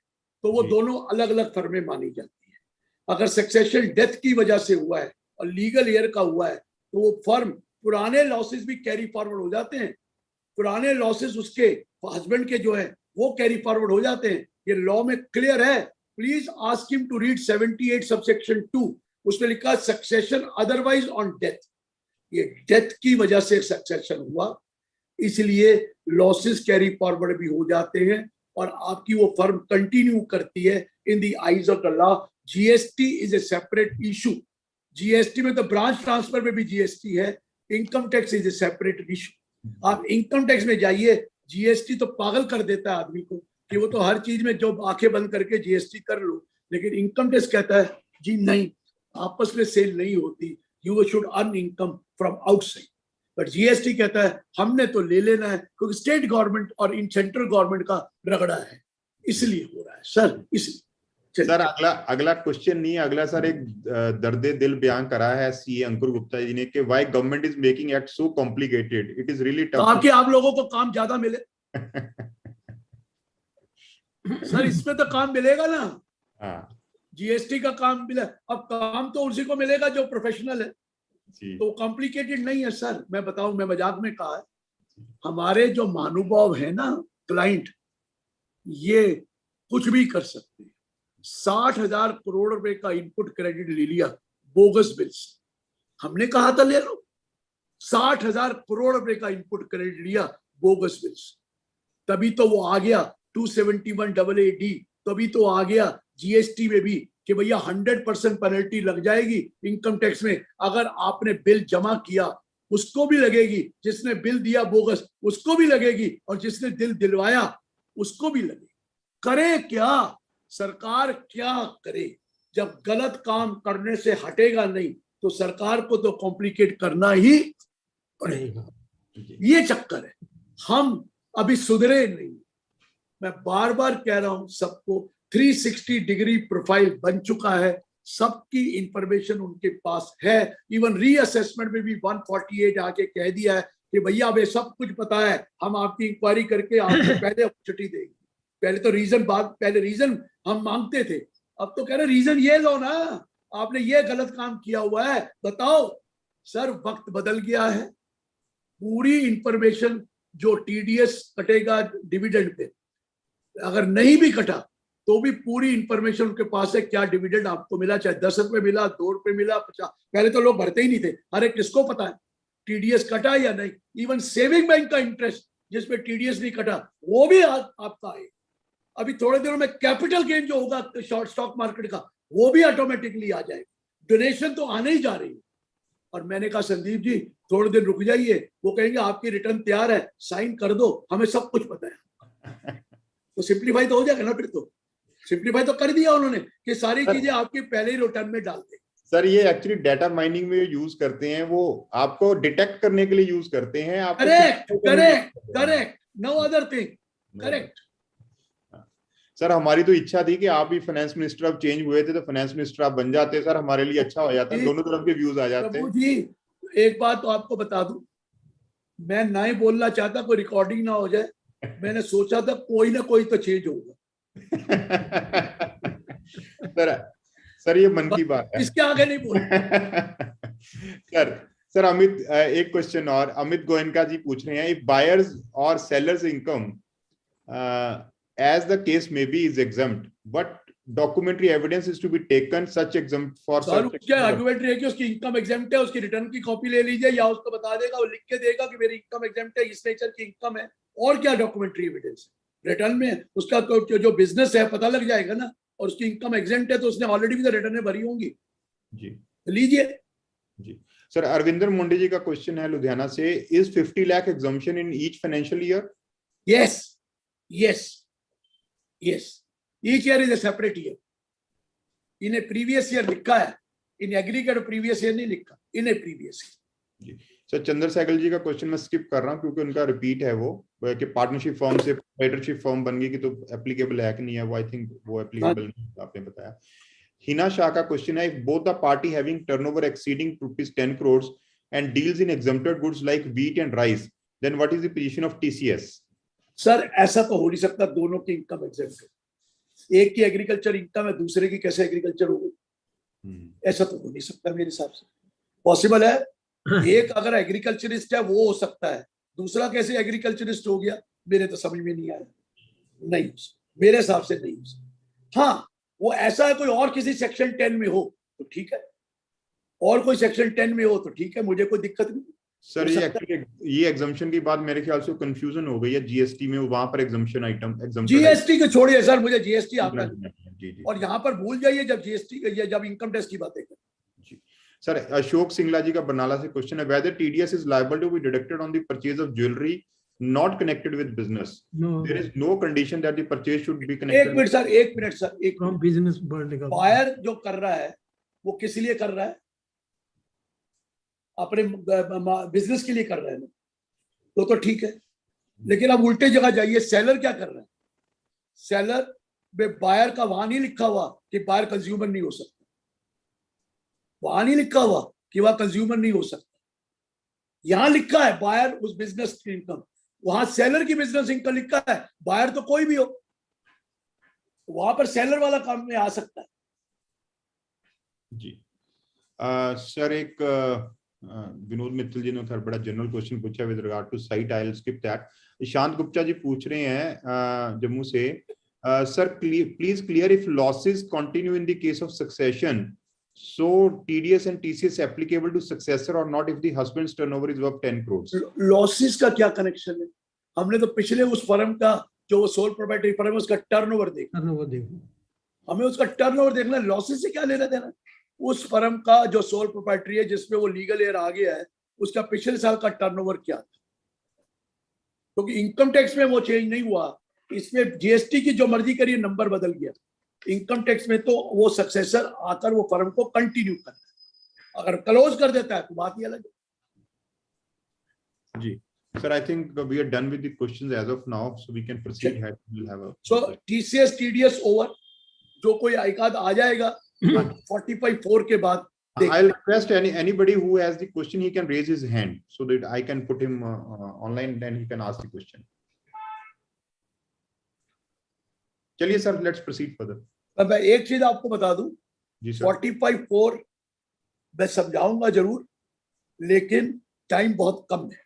तो वो दोनों अलग अलग फर्में मानी जाती है। अगर सक्सेशन डेथ की वजह से हुआ है और लीगल एयर का हुआ है तो वो फर्म, पुराने लॉसेस भी कैरी फॉरवर्ड हो जाते हैं, पुराने लॉसेस उसके हस्बैंड के जो है वो कैरी फॉरवर्ड हो जाते हैं, ये लॉ में क्लियर है। Please ask him to read 78 subsection 2, उसमें लिखा सक्सेशन अदरवाइज ऑन डेथ, ये डेथ की वजह से सक्सेशन हुआ, इसलिए लॉसेस कैरी फॉरवर्ड भी हो जाते हैं और आपकी वो फर्म कंटिन्यू करती है in the eyes of the law. GST is a separate issue, GST में तो ब्रांच ट्रांसफर में भी जीएसटी है, income tax is a separate issue. आप इनकम टैक्स में जाइए, जीएसटी तो पागल कर देता है आदमी को कि वो तो हर चीज में जो आंखें बंद करके जीएसटी कर लो, लेकिन इनकम टैक्स कहता है जी नहीं, आपस में सेल नहीं होती, you should earn income from outside, but GST कहता है हमने तो ले लेना है क्योंकि स्टेट गवर्नमेंट और इन सेंट्रल गवर्नमेंट का रगड़ा है, इसलिए हो रहा है सर। इसलिए सर अगला क्वेश्चन नहीं, अगला सर एक दर्दे दिल बयान करा है सीए अंकुर गुप्ता जी ने कि why government is making it so complicated, it is really tough. ताकि आप लोगों को काम ज्यादा मिले सर, इसमें तो काम मिलेगा ना, जीएसटी का काम मिला, अब काम तो उसी को मिलेगा जो प्रोफेशनल है, तो कॉम्प्लिकेटेड नहीं है सर। मैं बताऊं, मैं मजाक में कहा है, हमारे जो महानुभाव है ना क्लाइंट, ये कुछ भी कर सकते हैं। 60,000 करोड़ रुपए का इनपुट क्रेडिट ले लिया बोगस बिल्स, हमने कहा था ले लो, 60,000 करोड़ रुपए का इनपुट क्रेडिट लिया बोगस बिल्स, तभी तो वो आ गया 271AA-D, तभी तो आ गया जीएसटी में भी कि भैया 100% पेनल्टी लग जाएगी इनकम टैक्स में, अगर आपने बिल जमा किया उसको भी लगेगी, जिसने बिल दिया बोगस उसको भी लगेगी, और जिसने दिल दिलवाया उसको भी लगेगी। करे क्या सरकार, क्या करे? जब गलत काम करने से हटेगा नहीं तो सरकार को तो कॉम्प्लिकेट करना ही रहेगा। ये चक्कर है, हम अभी सुधरे नहीं। मैं बार बार कह रहा हूं सबको, 360 डिग्री प्रोफाइल बन चुका है, सबकी इंफॉर्मेशन उनके पास है। इवन रीअसेसमेंट में भी 148 आके कह दिया है कि भैया अब ये सब कुछ पता है, हम आपकी इंक्वायरी करके आपको पहले अपॉर्चुनिटी देंगे। पहले तो पहले रीजन हम मांगते थे, अब तो कह रहे रीजन ये लो ना, आपने ये गलत काम किया हुआ है, बताओ। सर वक्त बदल गया है, पूरी इंफॉर्मेशन जो टीडीएस कटेगा डिविडेंड पे, अगर नहीं भी कटा तो भी पूरी इंफॉर्मेशन उनके पास है, क्या डिविडेंड आपको मिला, चाहे 10 रुपए मिला, 2 रुपए मिला, 50। पहले तो लोग भरते ही नहीं थे, हर एक किसको पता है टीडीएस कटा या नहीं। इवन सेविंग बैंक का इंटरेस्ट जिसमें टीडीएस नहीं कटा वो भी आपका है। अभी थोड़े दिनों में कैपिटल गेन जो होगा शॉर्ट स्टॉक मार्केट का, वो भी ऑटोमेटिकली आ जाएगा। डोनेशन तो आने ही जा रही है। और मैंने कहा संदीप जी थोड़े दिन रुक जाइए, वो कहेंगे आपकी रिटर्न तैयार है, साइन कर दो, हमें सब कुछ पता है। तो सिंप्लीफाई तो हो जाएगा ना, फिर तो सिंप्लीफाई तो कर दिया उन्होंने कि सारी चीजें आपकी पहले ही रिटर्न में डाल दे। सर ये एक्चुअली डाटा माइनिंग में यूज करते हैं, वो आपको डिटेक्ट करने के लिए यूज करते हैं। आपको correct, no other thing, correct. Sir हमारी तो इच्छा थी कि आप ही फाइनेंस मिनिस्टर अब चेंज हुए थे तो फाइनेंस मिनिस्टर आप बन जाते सर, हमारे लिए अच्छा हो जाता, दोनों तरफ के व्यूज आ जाते। प्रभु जी एक बात तो आपको बता दूं, मैं ना ही बोलना चाहता, कोई रिकॉर्डिंग ना हो जाए, मैंने सोचा था कोई ना कोई तो चेंज होगा। सर ये मन की बात है, इसके आगे नहीं बोल। सर अमित, एक क्वेश्चन और अमित गोयनका जी पूछ रहे हैं, इफ बायर्स और sellers income as the case may be is exempt but documentary evidence is to be taken such exempt for such क्या आर्गुमेंट्री है कि उसकी इनकम एग्जेम्प्ट है, उसकी रिटर्न की कॉपी ले लीजिए, या उसको बता देगा, वो लिख के देगा कि मेरी इनकम एग्जेम्प्ट है, इस नेचर की इनकम है। और क्या डॉक्यूमेंट्री एविडेंस है? रिटर्न में उसका जो बिजनेस है पता लग जाएगा ना, और उसकी इनकम एग्जेम्प्ट है तो उसने ऑलरेडी भी तो रिटर्न भरी होंगी जी, लीजिए जी। सर अरविंदर मुंडे जी का क्वेश्चन है लुधियाना से, is 50 lakh exemption in each financial year? Yes yes Yes, each year is a separate year. In a previous year लिखा है, in aggregate previous year नहीं लिखा, in a previous year. जी सर चंद्र सहगल जी का क्वेश्चन मैं स्किप कर रहा हूँ क्योंकि उनका रिपीट है वो कि पार्टनरशिप फर्म से प्रोप्राइटरशिप फर्म बन गई कि तो एप्लीकेबल है कि नहीं है, वो आई थिंक वो एप्लीकेबल नहीं, आपने बताया। हिना शाह का क्वेश्चन है, if both the party having turnover exceeding ₹10 crores and deals in exempted goods like wheat and rice, then what is the position of TCS? Sir ऐसा तो हो नहीं सकता, दोनों की इनकम एग्जेम्प्ट है। एक की एग्रीकल्चर इनकम है, दूसरे की कैसे एग्रीकल्चर होगी? ऐसा तो हो नहीं सकता मेरे हिसाब से। पॉसिबल है, एक अगर एग्रीकल्चरिस्ट है वो हो सकता है, दूसरा कैसे एग्रीकल्चरिस्ट हो गया, मेरे तो समझ में नहीं आया। नहीं, मेरे हिसाब से नहीं। हाँ वो ऐसा है, कोई और किसी सेक्शन 10 में हो तो ठीक है, और कोई सेक्शन 10 में हो तो ठीक है, मुझे कोई दिक्कत नहीं। सर ये एग्जम्पशन की बात मेरे ख्याल से कंफ्यूजन हो गई है जीएसटी में, वहां पर एग्जम्पशन आइटम जीएसटी को छोड़िए सर, मुझे जीएसटी आता है जी जी, और यहाँ पर भूल जाइए जब जीएसटी जब इनकम टैक्स की बातें करें। जी सर अशोक सिंगला जी का बरनाला से क्वेश्चन है, whether TDS is liable to be deducted on the purchase of jewellery not connected with business? There is no condition that the purchase should be connected. एक मिनट सर, एक फ्रॉम बिजनेस वर्ल्ड का बायर जो कर रहा है वो किस लिए कर रहा है? अपने बिजनेस के लिए कर रहे हैं तो ठीक है। लेकिन अब उल्टे जगह जाइए, सेलर क्या कर रहा है? सेलर में बायर का वहां नहीं लिखा हुआ कि बायर कंज्यूमर नहीं हो सकता, वहां नहीं लिखा हुआ कि वह कंज्यूमर नहीं हो सकता, यहां लिखा है बायर उस बिजनेस की इनकम, वहां सेलर की बिजनेस इनकम लिखा है, बायर तो कोई भी हो, वहां पर सेलर वाला काम में आ सकता है। जी सर एक विनोद मित्तल जी ने बड़ा जनरल क्वेश्चन पूछा with regard to site, I will skip that. Ishant Gupta ji पूछ रहे हैं जम्मू से, sir please clear if losses continue in the case of succession, so TDS and TCS applicable to successor or not if the husband's turnover is above 10 crores? Losses का क्या कनेक्शन है? हमने तो पिछले उस फर्म का जो सोल प्रोप्राइटरी फर्म है उसका टर्नओवर देखना, हमें उसका टर्नओवर देखना, लॉसेस से क्या लेना देना? उस फर्म का जो सोल प्रोप्राइटरी है जिसमें वो लीगल एयर आ गया है, उसका पिछले साल का टर्नओवर क्या था? क्योंकि इनकम टैक्स में वो चेंज नहीं हुआ, इसमें जीएसटी की जो मर्जी करिए नंबर बदल गया। इनकम टैक्स में तो वो सक्सेसर आकर वो फर्म को कंटिन्यू करता है, अगर क्लोज कर देता है तो बात ही अलग है। जी sir, I think we are done with the questions as of now, so we can proceed ahead. We'll have a so TCS TDS over, जो कोई आइकाद आ जाएगा 45(4) के बाद I'll request anybody who has the question, he can raise his hand so that I can put him online, then he can ask the question. चलिए sir, let's proceed further. अब मैं एक चीज आपको बता दूं, जी सर. 45(4) मैं समझाऊंगा जरूर, लेकिन टाइम बहुत कम है।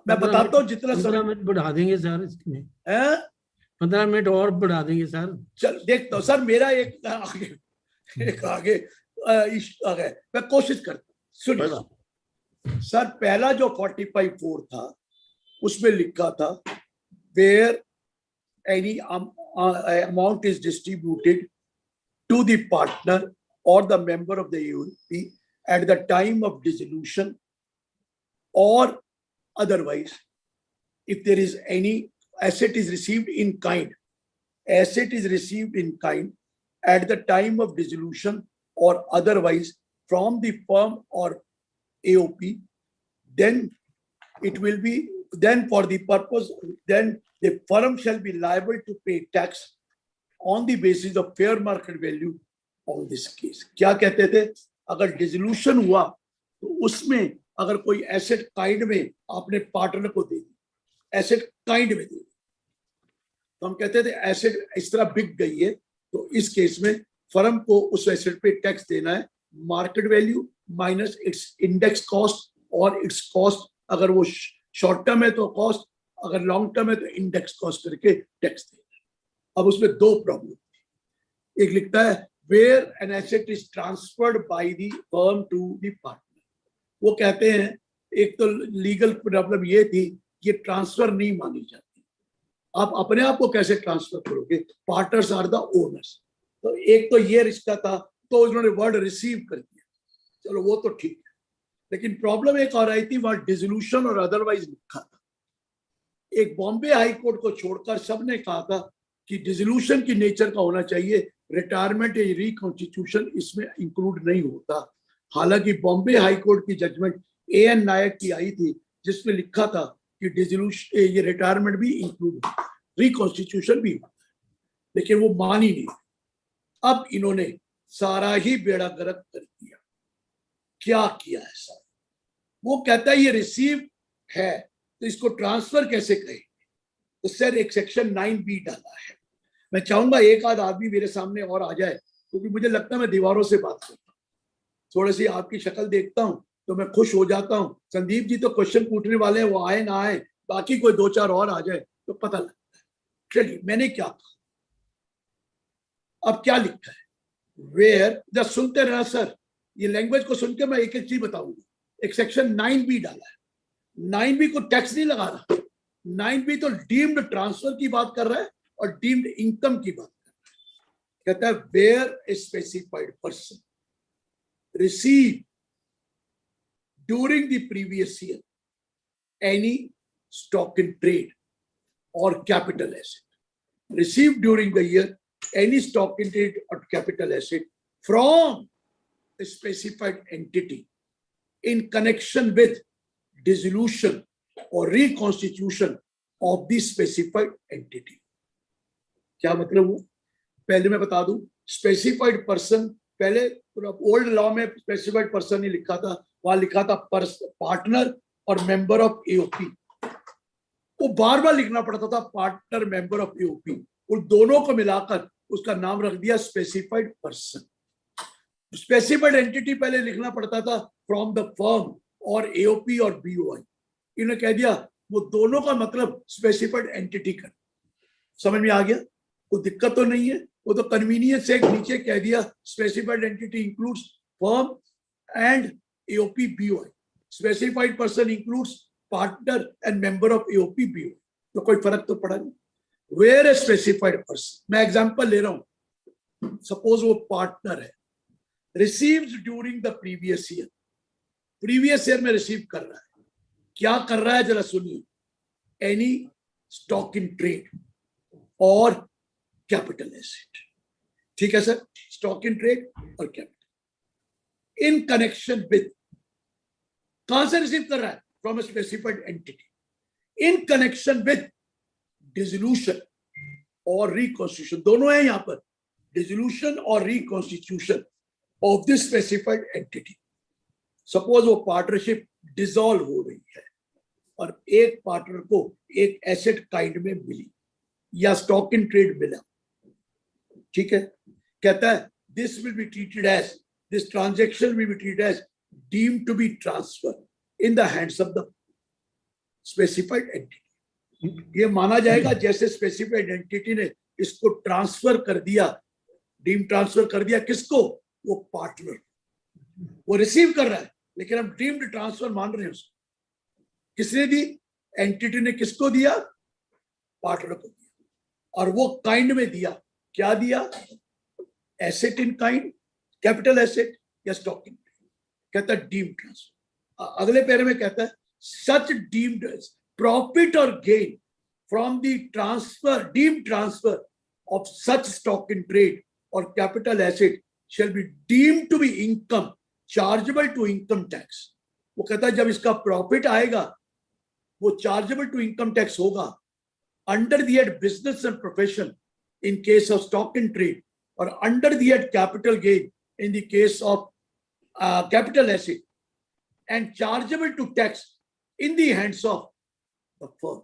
मैं बताता हूँ जितना 15 मिनट बढ़ा देंगे सर इसमें, है 15 मिनट और बढ़ा देंगे सर। चल देखता हूँ सर, मेरा एक आगे आ गए, मैं कोशिश करता हूँ। सुनिए सर, पहला जो 45(4) था उसमें लिखा था where any amount is distributed to the partner or the member of the AOP at the time of dissolution, or otherwise, if there is any asset is received in kind, asset is received in kind at the time of dissolution or otherwise from the firm or AOP, then it will be, then for the purpose, then the firm shall be liable to pay tax on the basis of fair market value on this case. क्या कहते थे, अगर डिसोल्यूशन हुआ तो उसमें अगर कोई एसेट काइंड में आपने पार्टनर को दे दी, एसेट काइंड में दे दी, तो हम कहते थे एसेट इस तरह बिक गई है, तो इस केस में फर्म को उस एसेट पे टैक्स देना है, market value minus it's index cost और इट्स कॉस्ट, अगर वो शॉर्ट टर्म है तो कॉस्ट, अगर लॉन्ग टर्म है तो इंडेक्स कॉस्ट करके टैक्स देना। अब उसमें दो प्रॉब्लम, एक लिखता है where an asset is transferred by the firm to the partner। वो कहते हैं एक तो लीगल प्रॉब्लम ये थी, ये ट्रांसफर नहीं मानी जाती, आप अपने आप को कैसे ट्रांसफर करोगे, पार्टनर्स आर द ओनर्स। तो एक तो ये रिश्ता था, तो उन्होंने वर्ड रिसीव कर दिया, चलो वो तो ठीक है, लेकिन प्रॉब्लम एक और आई थी, वहां डिसोल्यूशन और अदरवाइज लिखा था। एक बॉम्बे हाई कोर्ट को छोड़कर सबने कहा था कि डिसोल्यूशन की नेचर का होना चाहिए, रिटायरमेंट या रिकॉन्स्टिट्यूशन इसमें इंक्लूड नहीं होता। हालांकि बॉम्बे हाई कोर्ट की जजमेंट AN नायक की आई थी, जिसमें लिखा था कि डिसोल्यूशन, ये रिटायरमेंट भी इंक्लूड, रिकॉन्स्टिट्यूशन भी होता है, लेकिन वो मानी नहीं। अब इन्होंने सारा ही बेड़ा गर्क कर दिया। क्या किया है सर, वो कहता है ये रिसीव है तो इसको ट्रांसफर कैसे कहेंगे, तो सर एक सेक्शन 9B डाला है। मैं चाहूंगा एक आध आदमी मेरे सामने और आ जाए, क्योंकि मुझे लगता है मैं दीवारों से बात करता हूँ, थोड़ी सी आपकी शक्ल देखता हूँ तो मैं खुश हो जाता हूँ। संदीप जी तो क्वेश्चन पूछने वाले हैं, वो आए ना आए, बाकी कोई दो चार और आ जाए तो पता लगता है। चलिए मैंने क्या कहा, अब क्या लिखा है, वेयर, जब सुनते रहना सर, ये लैंग्वेज को सुन के मैं एक एक चीज बताऊंगा। एक सेक्शन 9B डाला है, 9B को टैक्स नहीं लगा रहा, 9B तो डीम्ड ट्रांसफर की बात कर रहा है और डीम्ड इनकम की बात कर रहा है। कहता है where a specified person receive during the previous year any stock in trade और capital asset, receive during the year any stock in trade और capital asset from a specified entity in connection with dissolution or reconstitution of the specified entity। क्या मतलब हुआ, पहले मैं बता दूं, स्पेसिफाइड पर्सन, पहले ओल्ड लॉ में स्पेसिफाइड पर्सन ही लिखा था, वहां लिखा था पार्टनर और मेंबर ऑफ एओपी, वो बार बार लिखना पड़ता था पार्टनर मेंबर ऑफ एओपी, उन दोनों को मिलाकर उसका नाम रख दिया स्पेसिफाइड पर्सन। स्पेसिफाइड एंटिटी पहले लिखना पड़ता था फ्रॉम द फर्म और एओपी और बीओआई, इन्होंने कह दिया वो दोनों का मतलब स्पेसिफाइड एंटिटी कर। समझ में आ गया, कोई दिक्कत तो नहीं है, वो तो कन्वीनियंस से नीचे कह दिया specified entity includes firm and AOP BOI, specified person includes partner and member of AOP BOI, तो कोई फर्क तो पड़ा नहीं। वेयर ए स्पेसिफाइड पर्सन, मैं एग्जांपल ले रहा हूं, सपोज वो पार्टनर है, received during the previous year, previous year में रिसीव कर रहा है, क्या कर रहा है जरा सुनिए, एनी स्टॉक इन ट्रेड और कैपिटल एसेट। ठीक है सर, स्टॉक इन ट्रेड और कैपिटल इन कनेक्शन विद, कहां से रिसीव कर रहा है, from a specified entity in connection with dissolution or reconstitution, दोनों है यहाँ पर, dissolution और reconstitution of this specified entity. Suppose वो पार्टनरशिप डिसॉल्व हो रही है और एक पार्टनर को एक एसेट काइंड में मिली या स्टॉक इन ट्रेड मिला, ठीक है, कहता है this will be treated as, this transaction will be treated as deemed to be transfer in the hands of the specified entity. ये माना जाएगा जैसे स्पेसिफाइड एंटिटी ने इसको ट्रांसफर कर दिया, डीम ट्रांसफर कर दिया किसको, वो पार्टनर, वो रिसीव कर रहा है लेकिन हम डीम्ड ट्रांसफर मान रहे हैं उसको. किसने दी, एंटिटी ने किसको दिया, पार्टनर को दिया, और वो काइंड में दिया. क्या दिया, asset in kind, capital asset या स्टॉक इन, कहता है डीम्ड ट्रांसफर. अगले पैरे में कहता है सच डीम्ड प्रॉफिट और gain from the transfer, deemed transfer of such stock in trade और capital asset shall be deemed to be income chargeable to income tax. वो कहता है जब इसका प्रॉफिट आएगा वो चार्जेबल टू इनकम टैक्स होगा under the head business and profession in case of stock in trade और under the head capital gain in the case of capital asset and chargeable to tax in the hands of the firm.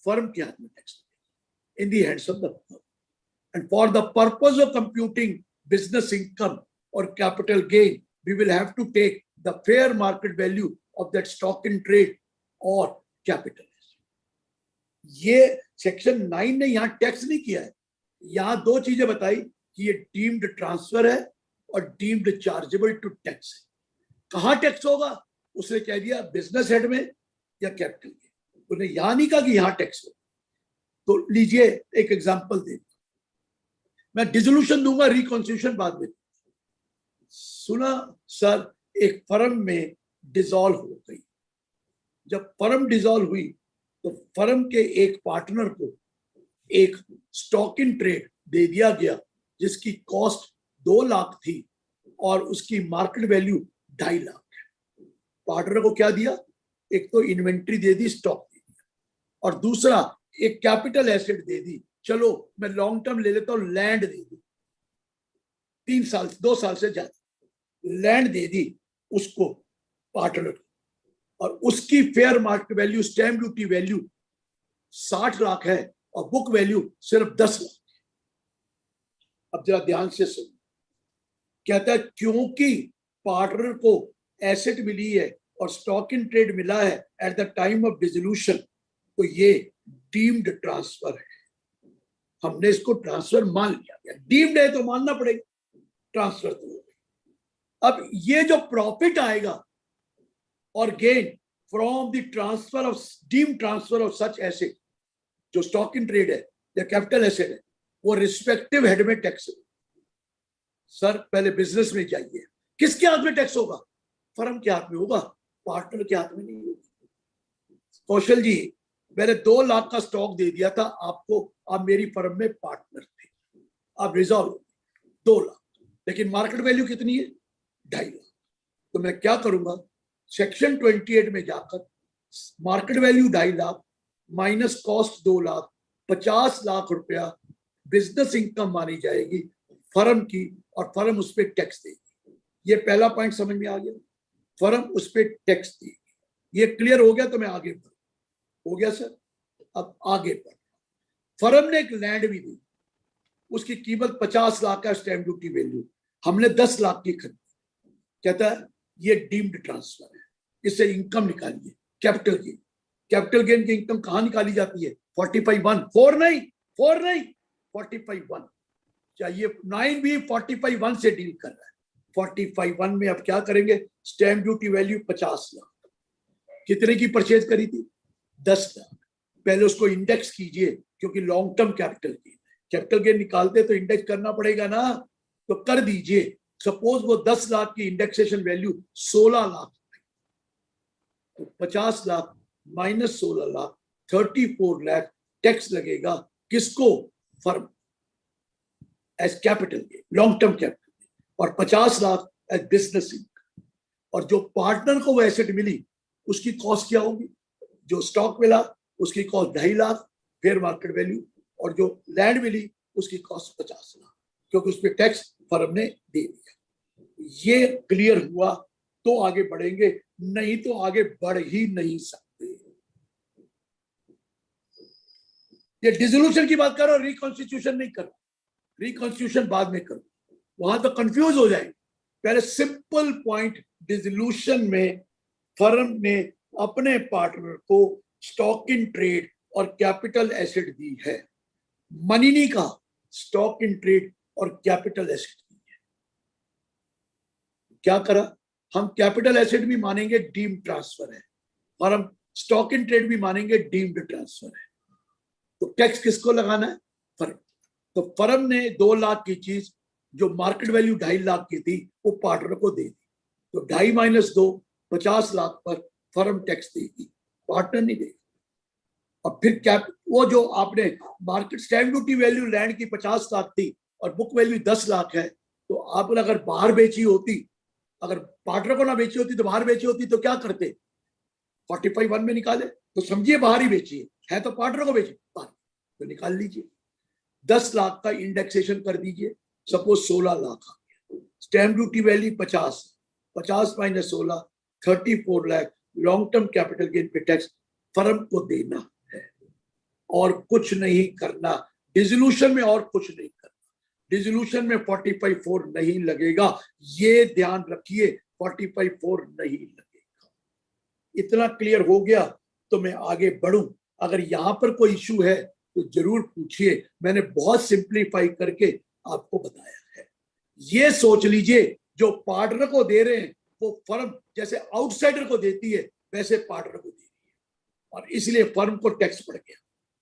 Firm के हाथ में tax in the hands of the firm. And for the purpose of computing business income or capital gain, we will have to take the fair market value of that stock in trade or capital. ये सेक्शन 9 ने यहाँ टैक्स नहीं किया है. यहाँ दो चीजें बताई कि ये डीम्ड ट्रांसफर है और डीम्ड चार्जेबल टू टैक्स है. कहाँ टैक्स होगा उसने कह दिया बिजनेस हेड में या कैपिटल गेन. उन्हें यहाँ नहीं कहा कि यहाँ टैक्स हो. तो लीजिए एक एग्जांपल दे, मैं डिसोल्यूशन दूंगा, रिकॉन्स्टिट्यूशन बाद में. सुना सर एक फर्म में डिसॉल्व हो गई. जब फर्म डिसॉल्व हुई तो फर्म के एक पार्टनर को एक स्टॉक इन ट्रेड दे दिया गया जिसकी कॉस्ट 2 लाख थी और उसकी मार्केट वैल्यू 2.5 लाख. पार्टनर को क्या दिया, एक तो इन्वेंट्री दे दी, स्टॉक दे दिया, और दूसरा एक कैपिटल एसेट दे दी. चलो मैं लॉन्ग टर्म ले लेता हूं, लैंड दे दी, 3 साल 2 साल से ज्यादा लैंड दे दी उसको पार्टनर को, और उसकी fair market value, stamp duty value 60 lakh है और बुक वैल्यू सिर्फ 10 लाख. अब जरा ध्यान से सुन, कहता है क्योंकि पार्टनर को एसेट मिली है और स्टॉक इन ट्रेड मिला है at the time of dissolution, तो ये डीम्ड ट्रांसफर है. हमने इसको ट्रांसफर मान लिया, डीम्ड है तो मानना पड़ेगा, ट्रांसफर तो हो गई. अब ये जो प्रॉफिट आएगा और gain from the transfer of deemed transfer of such asset, जो स्टॉक इन ट्रेड है या कैपिटल एसेट है, वो रिस्पेक्टिव हेड में टैक्स. सर पहले बिजनेस में जाइए, किसके हाथ में टैक्स होगा, फर्म के हाथ में होगा, पार्टनर के हाथ में नहीं होगा. कौशल जी मैंने 2 लाख का स्टॉक दे दिया था आपको, आप मेरी फर्म में पार्टनर थे, आप रिजॉल्व 2 लाख, लेकिन मार्केट वैल्यू कितनी है, 2.5 लाख. तो मैं क्या करूंगा, सेक्शन 28 में जाकर market value 2.5 lakh minus cost 2 lakh, 50 lakh रुपया बिजनेस इनकम मानी जाएगी फर्म की, और फर्म उस पर टैक्स देगी. ये पहला पॉइंट समझ में आ गया, फर्म उस पर टैक्स देगी. ये क्लियर हो गया तो मैं आगे बढ़ूं. हो गया सर. अब आगे बढ़, फर्म ने एक लैंड भी दी, उसकी कीमत 50 लाख का स्टैम्प ड्यूटी वैल्यू, हमने 10 लाख की खरीदी. कहता है ये डीम्ड ट्रांसफर है, इससे इनकम निकालिए, कैपिटल गेन. कैपिटल गेन की इनकम कहां निकाली जाती है, 45(1), 4 नहीं 45(1). चाहिए 9 भी 45(1) से डील कर रहा है. 45(1) में अब क्या करेंगे, स्टैम्प ड्यूटी वैल्यू 50 लाख. कितने की परचेज करी थी, 10 लाख. पहले उसको इंडेक्स कीजिए क्योंकि long term capital gain, capital gain निकालते तो इंडेक्स करना पड़ेगा ना, तो कर दीजिए. सपोज वो 10 लाख की इंडेक्सेशन वैल्यू 16 लाख, तो 50 लाख माइनस 16 लाख 34 लाख टैक्स लगेगा किसको, firm as capital gain, long term capital gain, और 50 लाख एज बिजनेस इनकम. और जो पार्टनर को वो एसेट मिली उसकी कॉस्ट क्या होगी? जो स्टॉक मिला उसकी cost 2.5 lakh fair market value, और जो लैंड मिली उसकी कॉस्ट 50 लाख, क्योंकि उस पर टैक्स फर्म ने दे दिया। ये क्लियर हुआ तो आगे बढ़ेंगे, नहीं तो आगे बढ़ ही नहीं सकते। ये डिसोल्यूशन की बात करो, रिकॉन्स्टिट्यूशन नहीं करो। रिकॉन्स्टिट्यूशन बाद में करो, वहां तो कंफ्यूज हो जाएंगे। पहले सिंपल पॉइंट, डिसोल्यूशन में फर्म ने अपने पार्टनर को स्टॉक इन ट्रेड और कैपिटल एसेट दी है। मनी नहीं कहा, स्टॉक इन ट्रेड और कैपिटल एसेट दी है। क्या करा? हम कैपिटल एसेट भी मानेंगे डीम्ड ट्रांसफर है, और हम स्टॉक इन ट्रेड भी मानेंगे डीम्ड ट्रांसफर है। तो टैक्स किसको लगाना है? फर्म। तो फर्म ने 2 लाख की चीज जो मार्केट वैल्यू 2.5 लाख की थी वो पार्टनर को दे दी, तो 2.5 माइनस 2 50 लाख पर फर्म टैक्स देगी, पार्टनर नहीं देगी। और फिर क्या, वो जो आपने market stamp duty value land की 50 लाख थी और बुक वैल्यू 10 लाख है, तो आपने अगर बाहर बेची होती, अगर पार्टनर को ना बेची होती तो बाहर बेची होती, तो क्या करते? 45(1) में निकाले, तो समझिए बाहर ही बेची है तो पार्टनर को बेची बाहर, तो निकाल लीजिए। 10 लाख का इंडेक्सेशन कर दीजिए, सपोज 16 लाख आ गया, stamp duty value 50, 50 minus 16 34 lakh, long term capital gain पे टैक्स फर्म को देना है और कुछ नहीं करना। डिसोल्यूशन में और कुछ नहीं करना, डिसोल्यूशन में 45(4) नहीं लगेगा, ये ध्यान रखिए, 45(4) नहीं लगेगा। इतना क्लियर हो गया तो मैं आगे बढ़ूं। अगर यहां पर कोई इशू है तो जरूर पूछिए, मैंने बहुत सिंप्लीफाई करके आपको बताया है। ये सोच लीजिए जो पार्टनर को दे रहे हैं वो फर्म जैसे आउटसाइडर को देती है वैसे पार्टनर को दे रही है, और इसलिए फर्म को टैक्स पड़ गया,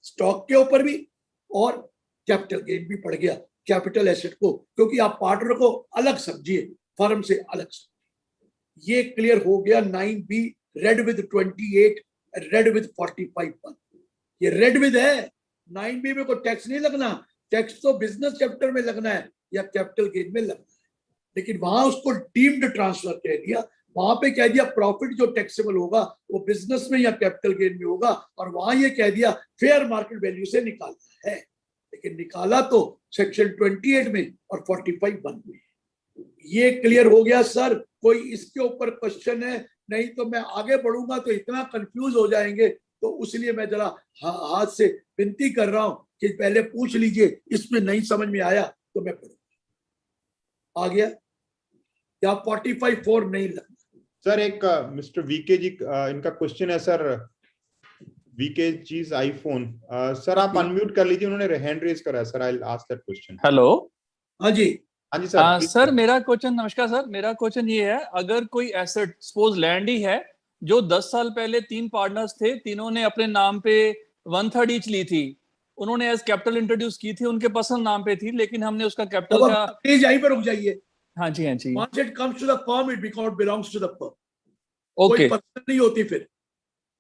स्टॉक के ऊपर भी और कैपिटल गेन भी पड़ गया, कैपिटल एसेट को, क्योंकि आप पार्टनर को अलग समझिए, फर्म से अलग समझिए। ये क्लियर हो गया। 9B read with 28, read with 45(1). ये रेड विद है, 9B में कोई टैक्स नहीं लगना, टैक्स तो बिजनेस कैपिटल में लगना है या कैपिटल गेन में लगना है, लेकिन वहां उसको डीम्ड ट्रांसफर कह दिया, वहां पे कह दिया प्रॉफिट जो टैक्सेबल होगा वो बिजनेस में या कैपिटल गेन में होगा, और वहां ये कह दिया फेयर मार्केट वैल्यू से निकालना है, लेकिन निकाला तो सेक्शन 28 में और 45(1) में। ये क्लियर हो गया सर? कोई इसके ऊपर क्वेश्चन है? नहीं तो मैं आगे बढ़ूंगा तो इतना कंफ्यूज हो जाएंगे, तो इसलिए मैं जरा हाथ से विनती कर रहा हूं कि पहले पूछ लीजिए, इसमें नहीं समझ में आया तो मैं पढ़ूंगा। आ गया क्या? 45(4) नहीं लगना। सर एक मिस्टर वीके जी इनका क्वेश्चन है सर, वीके जी आईफोन सर आप अनम्यूट कर लीजिए, उन्होंने हैंड रेज करा है sir, I will ask that question. Hello. हाँ जी, हाँ जी सर। सर मेरा क्वेश्चन, नमस्कार सर, मेरा क्वेश्चन ये है, अगर कोई एसेट सपोज लैंड ही है जो 10 साल पहले 3 पार्टनर्स थे, तीनों ने अपने नाम पे 1/3 ईच ली थी, उन्होंने एज कैपिटल इंट्रोड्यूस की थी, उनके पर्सनल नाम पे थी, लेकिन हमने उसका कैपिटल का। प्लीज यहीं पर रुक जाइए। हाँ जी, हाँ जी। Once it comes to the firm, it belongs to the firm. Okay कोई पर्सन नहीं होती फिर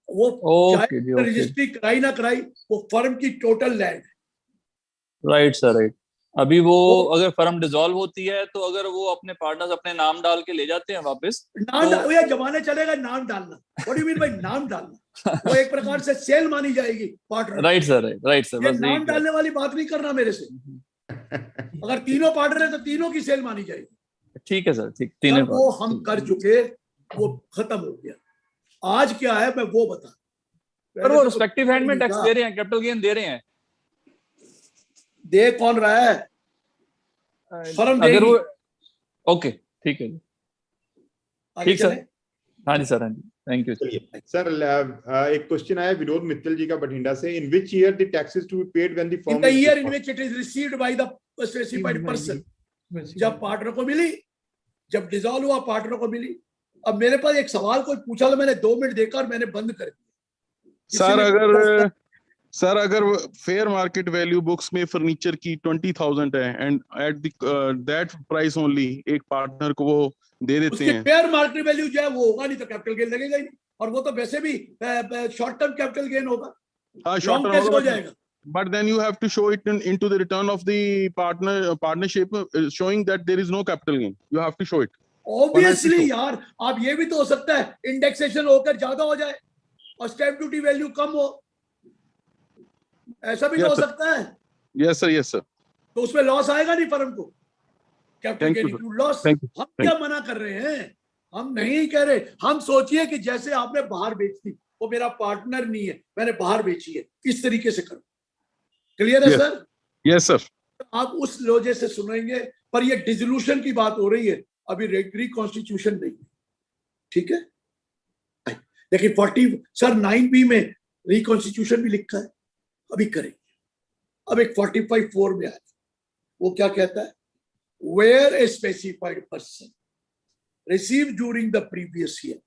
वो, ओके जी, चाहे ओके, रजिस्ट्री कराई ना कराई, वो फर्म की टोटल लैंड है। Right sir, right. अभी वो वो- अगर फर्म डिसॉल्व होती है तो अगर वो अपने पार्टनर्स अपने नाम डाल के ले जाते हैं वापस, नाम तो ये जमाने चलेगा नाम डालना। व्हाट डू मीन बाय नाम डालना? वो एक प्रकार से सेल मानी जाएगी partner. Right sir, right sir, ये बस नाम डालने वाली बात नहीं करना मेरे से। अगर तीनों पार्टनर है तो तीनों की सेल मानी जाएगी। ठीक है सर, ठीक। तब तीनों वो हम कर चुके, वो खत्म हो गया। आज क्या है मैं वो बता। पर वो रिस्पेक्टिव हैंड में टैक्स दे रहे हैं, कैपिटल गेन दे रहे हैं। दे कौन रहा है? फर्म अगर देगी। वो, ओके ठीक है जी, आगे ठीक सर। चलें? हाँ जी सर, हाँ जी, थैंक यू सर। सर एक क्वेश्चन आया विनोद मित्तल जी का बठिंडा से, in which year the taxes to be paid when the In firm the year in which it is received by the specified person. जब पार्टनर को मिली, जब डिसॉल्व हुआ पार्टनर को मिली। अब मेरे पास एक सवाल कोई पूछा तो मैंने 2 मिनट देखा और मैंने बंद कर दिया। सर अगर फेयर मार्केट वैल्यू बुक्स में फर्नीचर की 20,000 है and at that price only एक पार्टनर को वो दे देते उसकी हैं, फेयर मार्केट वैल्यू जो है वो होगा, नहीं तो कैपिटल गेन लगेगा ही नहीं, और वो तो वैसे भी शॉर्ट टर्म कैपिटल गेन होगा, हाँ लॉन्ग शॉर्ट कैसे हो टर्म, जाएगा? but then you have to show it into the return of the partnership, showing that there is no capital gain. You have to show it. Obviously यार, आप ये भी तो हो सकता है इंडेक्सेशन होकर ज्यादा हो जाए और स्टैंप ड्यूटी वैल्यू कम हो, ऐसा भी तो हो सकता है। Yes sir. तो उसमें लॉस आएगा नहीं फर्म को, capital Thank gain you, sir. Include loss. Thank you. हम Thank क्या मना कर रहे हैं, हम नहीं कह रहे। हम सोचिए कि जैसे आपने बाहर बेच दी, वो मेरा पार्टनर नहीं है, मैंने बाहर बेची है, इस तरीके से करो। क्लियर है Yes. सर? Yes sir. आप उस लोजे से सुनेंगे, पर ये डिसोल्यूशन की बात हो रही है, अभी रिकॉन्स्टिट्यूशन नहीं है, ठीक है। लेकिन 40 सर 9B में रिकॉन्स्टिट्यूशन भी लिखा है, अभी करेंगे। अब एक 45(4) में आया, वो क्या कहता है, where a specified person received during the previous year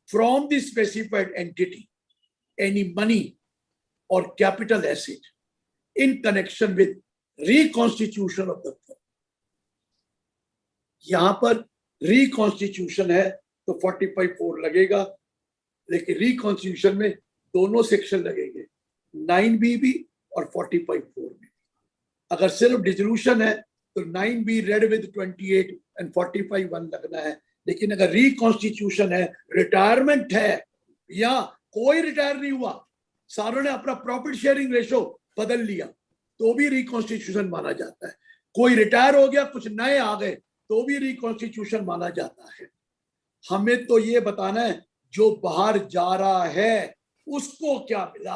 from the specified entity any money or capital asset in connection with reconstitution of the firm। यहां पर रिकॉन्स्टिट्यूशन है तो 45(4) लगेगा, लेकिन रिकॉन्स्टिट्यूशन में दोनों सेक्शन लगेंगे, 9B भी और 45(4) भी। अगर सिर्फ डिसोल्यूशन है तो 9B रेड विद 28 एंड 45(1) लगना है। लेकिन अगर रिकॉन्स्टिट्यूशन है, रिटायरमेंट है, या कोई रिटायर नहीं हुआ, सारों ने अपना प्रॉफिट शेयरिंग रेशो बदल लिया, तो भी रिकॉन्स्टिट्यूशन माना जाता है। कोई रिटायर हो गया, कुछ नए आ गए, तो भी रिकॉन्स्टिट्यूशन माना जाता है। हमें तो ये बताना है जो बाहर जा रहा है उसको क्या मिला।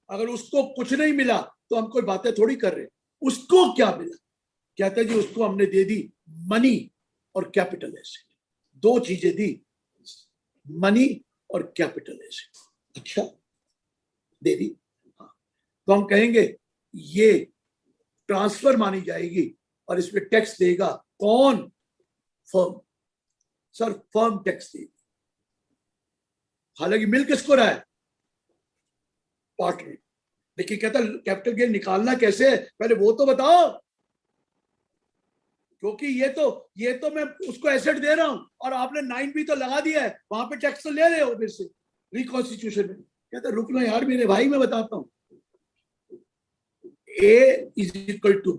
अगर उसको कुछ नहीं मिला तो हम कोई बातें थोड़ी कर रहे, उसको क्या मिला, कहते हैं जी उसको हमने दे दी मनी और कैपिटल एसेट, दो चीजें दी, मनी और कैपिटल एसेट। अच्छा दे दी, हाँ, तो हम कहेंगे ये ट्रांसफर मानी जाएगी और इसमें टैक्स देगा कौन, फर्म। सर फर्म टैक्स देगी, हालांकि मिल किसको रहा है, पार्टनर। लेकिन कहता कैपिटल गेन निकालना कैसे है, पहले वो तो बताओ, क्योंकि ये तो मैं उसको एसेट दे रहा हूं और आपने 9B तो लगा दिया है, वहां पे टैक्स तो ले रहे हो फिर से रिकॉन्स्टिट्यूशन में। कहता रुक लो यार मेरे भाई, मैं बताता हूं। A =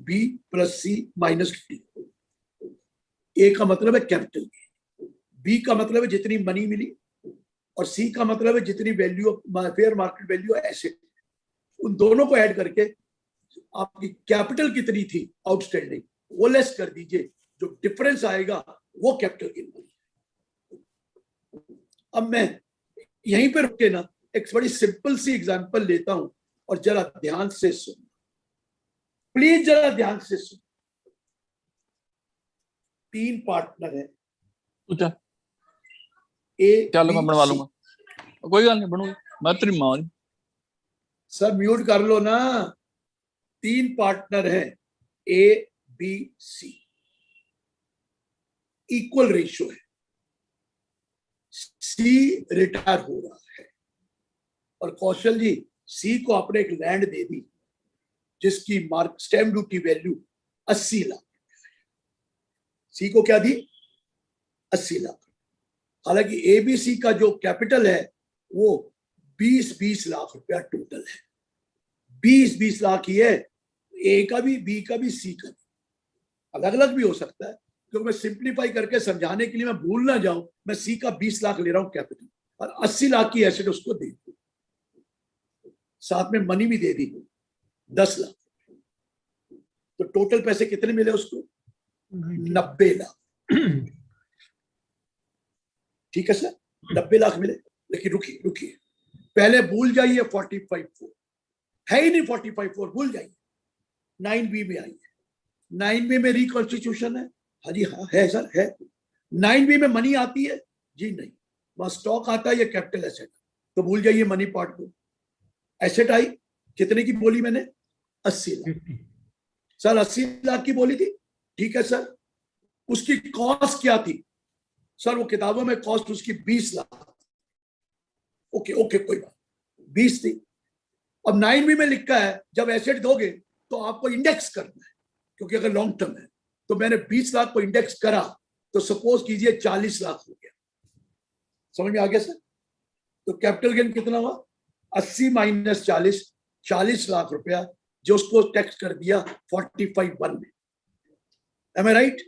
B + C - D। A का मतलब है कैपिटल गेन, B का मतलब है जितनी मनी मिली, और C का मतलब है जितनी value, fair market value asset. उन दोनों को ऐड करके आपकी कैपिटल कितनी थी आउटस्टैंडिंग, वो लेस कर दीजिए, जो डिफरेंस आएगा वो कैपिटल गेन बनेगा। अब मैं यहीं पर रुके ना, एक बड़ी सिंपल सी एग्जांपल लेता हूं और जरा ध्यान से सुन, प्लीज जरा ध्यान से सुन। 3 पार्टनर है, अच्छा A, चलो B, मैं बनवा C। लूंगा, कोई गल नहीं, बनूंगा मैं तेरी मां नहीं। सर म्यूट कर लो ना। 3 पार्टनर है A, B, C, equal ratio है। C रिटायर हो रहा है और कौशल जी C को आपने एक लैंड दे दी जिसकी stamp duty value 80 lakh. C को क्या दी, 80 लाख। हालांकि ABC का जो कैपिटल है वो 20 लाख रुपया टोटल है। 20 लाख ही है, A का भी, B का भी, C का भी। अलग अलग भी हो सकता है, क्योंकि मैं सिंप्लीफाई करके समझाने के लिए मैं भूल ना जाऊं, मैं C का 20 लाख ले रहा हूं कैपिटल और 80 लाख की एसेट उसको दे दी, साथ में मनी भी दे दी 10 लाख। तो टोटल पैसे कितने मिले उसको, 90 लाख। ठीक है सर, 90 लाख मिले। लेकिन रुकिए पहले भूल जाइए 45(4) है ही नहीं, 45(4) भूल जाइए। 9B में आइए, 9B में रिकॉन्स्टिट्यूशन है, हाँ जी हाँ है सर है। 9B में मनी आती है जी नहीं, वहां स्टॉक आता है या कैपिटल एसेट, तो भूल जाइए मनी पार्ट को। एसेट आई कितने की बोली मैंने, 80 लाख। सर 80 लाख की बोली थी, ठीक है सर। उसकी कॉस्ट क्या थी सर, वो किताबों में कॉस्ट उसकी 20 लाख। ओके कोई बात, 20 थी। अब 9B में लिखा है जब एसेट दोगे तो आपको इंडेक्स करना है, क्योंकि अगर लॉन्ग टर्म है तो मैंने 20 लाख को इंडेक्स करा, तो सपोज कीजिए 40 लाख हो गया। समझ में आ गया सर? तो कैपिटल गेन कितना हुआ, 80 - 40, 40 लाख रुपया, जो उसको टैक्स कर दिया 45(1) में। M I right?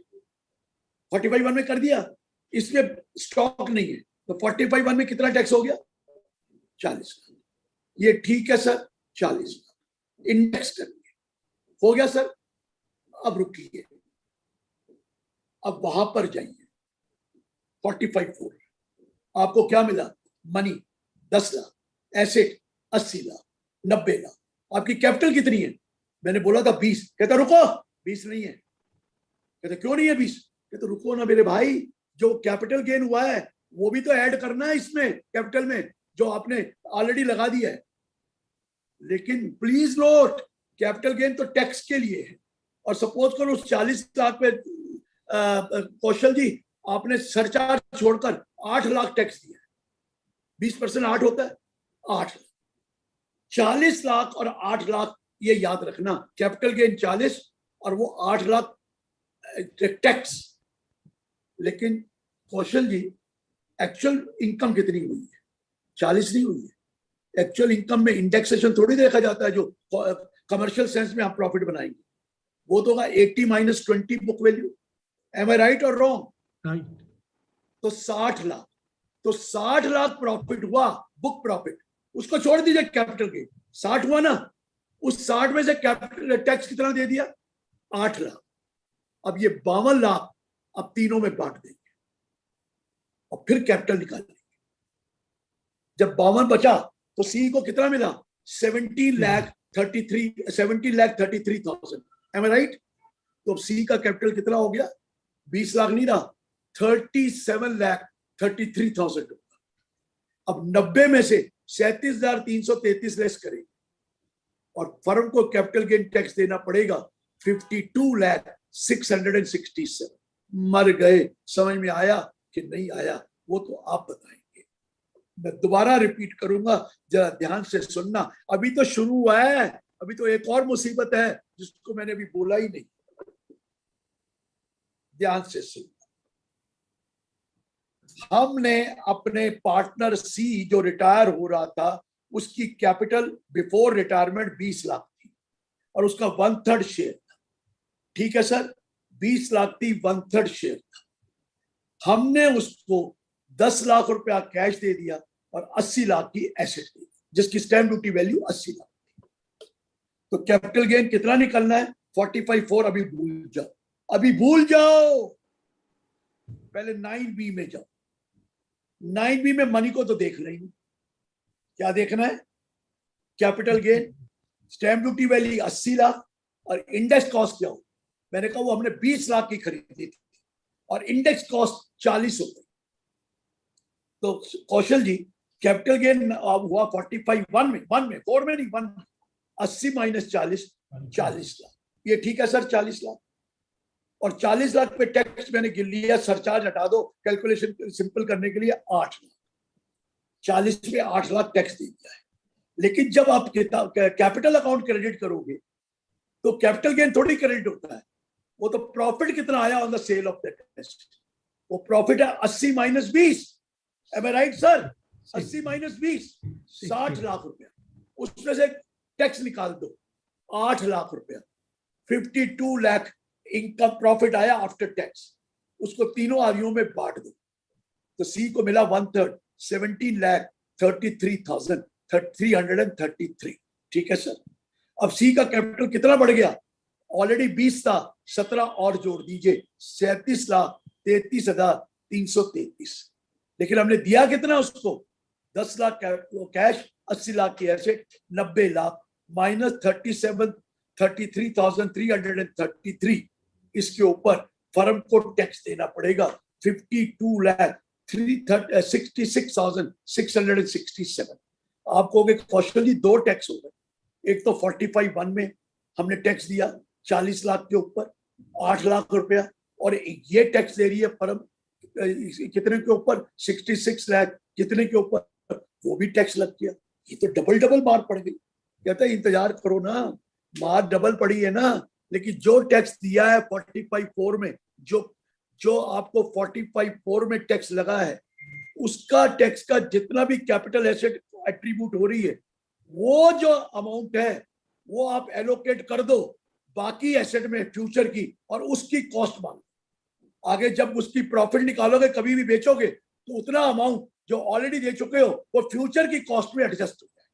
45(1) में कर दिया, इसमें स्टॉक नहीं है तो 45(1) में कितना टैक्स हो गया? 40 लाख। ये ठीक है सर, 40 लाख इंडेक्स करेंगे, हो गया सर। अब रुकिए, अब वहां पर जाइए 45(4), आपको क्या मिला? Money 10 lakh, asset 80 lakh, 90 lakh. आपकी कैपिटल कितनी है? मैंने बोला था 20, कहता रुको 20 नहीं है। कहते क्यों नहीं है 20? कहते रुको ना मेरे भाई, जो कैपिटल गेन हुआ है वो भी तो ऐड करना है इसमें कैपिटल में, जो आपने ऑलरेडी लगा दिया है। लेकिन प्लीज नोट, कैपिटल गेन तो टैक्स के लिए है। और सपोज करो उस 40 लाख पे कौशल जी आपने सरचार्ज छोड़कर 8 लाख टैक्स दिया है, 20% 8 होता है, 8 लाख। 40 लाख और 8 लाख, ये याद रखना, कैपिटल गेन 40 और वो 8 लाख टैक्स। लेकिन कौशल जी एक्चुअल इनकम कितनी हुई है? 40 नहीं हुई है। एक्चुअल इनकम में इंडेक्सेशन थोड़ी देखा जाता है, जो कमर्शियल सेंस में आप प्रॉफिट बनाएंगे वो तो होगा 80 - 20 book value. M I right और रॉन्ग? राइट। तो 60 लाख, तो 60 लाख प्रॉफिट हुआ, बुक प्रॉफिट। उसको छोड़ दीजिए कैपिटल गेन, 60 हुआ ना, उस 60 में से कैपिटल टैक्स कितना दे दिया? 8 लाख। अब ये 52 लाख अब तीनों में बांट देंगे और फिर कैपिटल निकालेंगे। जब 52 बचा तो सी को कितना मिला? 17,33,000। M I right? तो सी का कैपिटल कितना हो गया? 20 लाख नहीं रहा, 37,33,000 रुपया। अब 90 में से 37,333 लेस करेंगे और फर्म को कैपिटल गेन टैक्स देना पड़ेगा 52,667। मर गए। समझ में आया कि नहीं आया वो तो आप बताएंगे। मैं दोबारा रिपीट करूंगा, जरा ध्यान से सुनना। अभी तो शुरू हुआ है, अभी तो एक और मुसीबत है जिसको मैंने अभी बोला ही नहीं। ध्यान से सुनना। हमने अपने पार्टनर सी जो रिटायर हो रहा था, उसकी कैपिटल बिफोर रिटायरमेंट 20 लाख थी और उसका 1/3 शेयर था। ठीक है सर, 20 लाख थी, 1/3 शेयर था। हमने उसको 10 लाख रुपया कैश दे दिया और 80 लाख की एसेट दी, जिसकी स्टैंप ड्यूटी वैल्यू 80 लाख थी। तो कैपिटल गेन कितना निकलना है? 45(4). अभी भूल जाओ, अभी भूल जाओ, पहले 9B में जाओ। 9B में मनी को तो देखना ही नहीं। क्या देखना है? Capital gain, stamp duty value 80 lakh और इंडेक्स कॉस्ट क्या हो? मैंने कहा वो हमने 20 लाख की खरीदी थी और इंडेक्स कॉस्ट 40 हो गई। तो कौशल जी कैपिटल गेन हुआ 45(1) में, 1 में, 4 में नहीं, 1 में। 80 - 40, 40 लाख। ये ठीक है सर, 40 लाख। और 40 लाख पे टैक्स मैंने गिन लिया, सरचार्ज हटा दो कैलकुलेशन सिंपल करने के लिए, 8 लाख। 40 पे 8 लाख टैक्स दे दिया है। लेकिन जब आप कैपिटल अकाउंट क्रेडिट करोगे तो कैपिटल गेन थोड़ी क्रेडिट होता है, वो तो प्रॉफिट कितना आया on the sale of that asset, वो प्रॉफिट है 80 - 20। Am I right sir? 80 - 20, 60 lakh रुपया। उसमें से टैक्स निकाल दो, 8 लाख रुपया। 52 लाख इनकम प्रॉफिट आया आफ्टर टैक्स। उसको तीनों आदियों में बांट दो तो सी को मिला 1/3, 17,33,333। ठीक है सर। अब सी का कैपिटल कितना बढ़ गया? ऑलरेडी 20 था, 17 और जोड़ दीजिए, 37,33,333। लेकिन हमने दिया कितना उसको? 10 लाख कैश, 80 लाख की एसेट, 90 लाख माइनस 33,333। इसके ऊपर फर्म को टैक्स देना पड़ेगा 52,66,667। आप कहोगे कौशल जी 2 टैक्स हो गए। एक तो 45(1) में हमने टैक्स दिया 40 लाख के ऊपर 8 लाख रुपया, और ये टैक्स दे रही है फर्म कितने के ऊपर? 66 लाख कितने के ऊपर? वो भी टैक्स लग गया। ये तो डबल मार पड़ गई। कहता है इंतजार करो ना, मार डबल पड़ी है ना। लेकिन जो टैक्स दिया है 45(4) में, जो आपको 45(4) में टैक्स लगा है, उसका टैक्स का जितना भी कैपिटल एसेट एट्रीब्यूट हो रही है, वो जो अमाउंट है वो आप एलोकेट कर दो बाकी एसेट में फ्यूचर की, और उसकी कॉस्ट मांगो। आगे जब उसकी प्रॉफिट निकालोगे कभी भी बेचोगे तो उतना अमाउंट जो ऑलरेडी दे चुके हो वो फ्यूचर की कॉस्ट में एडजस्ट हो जाए।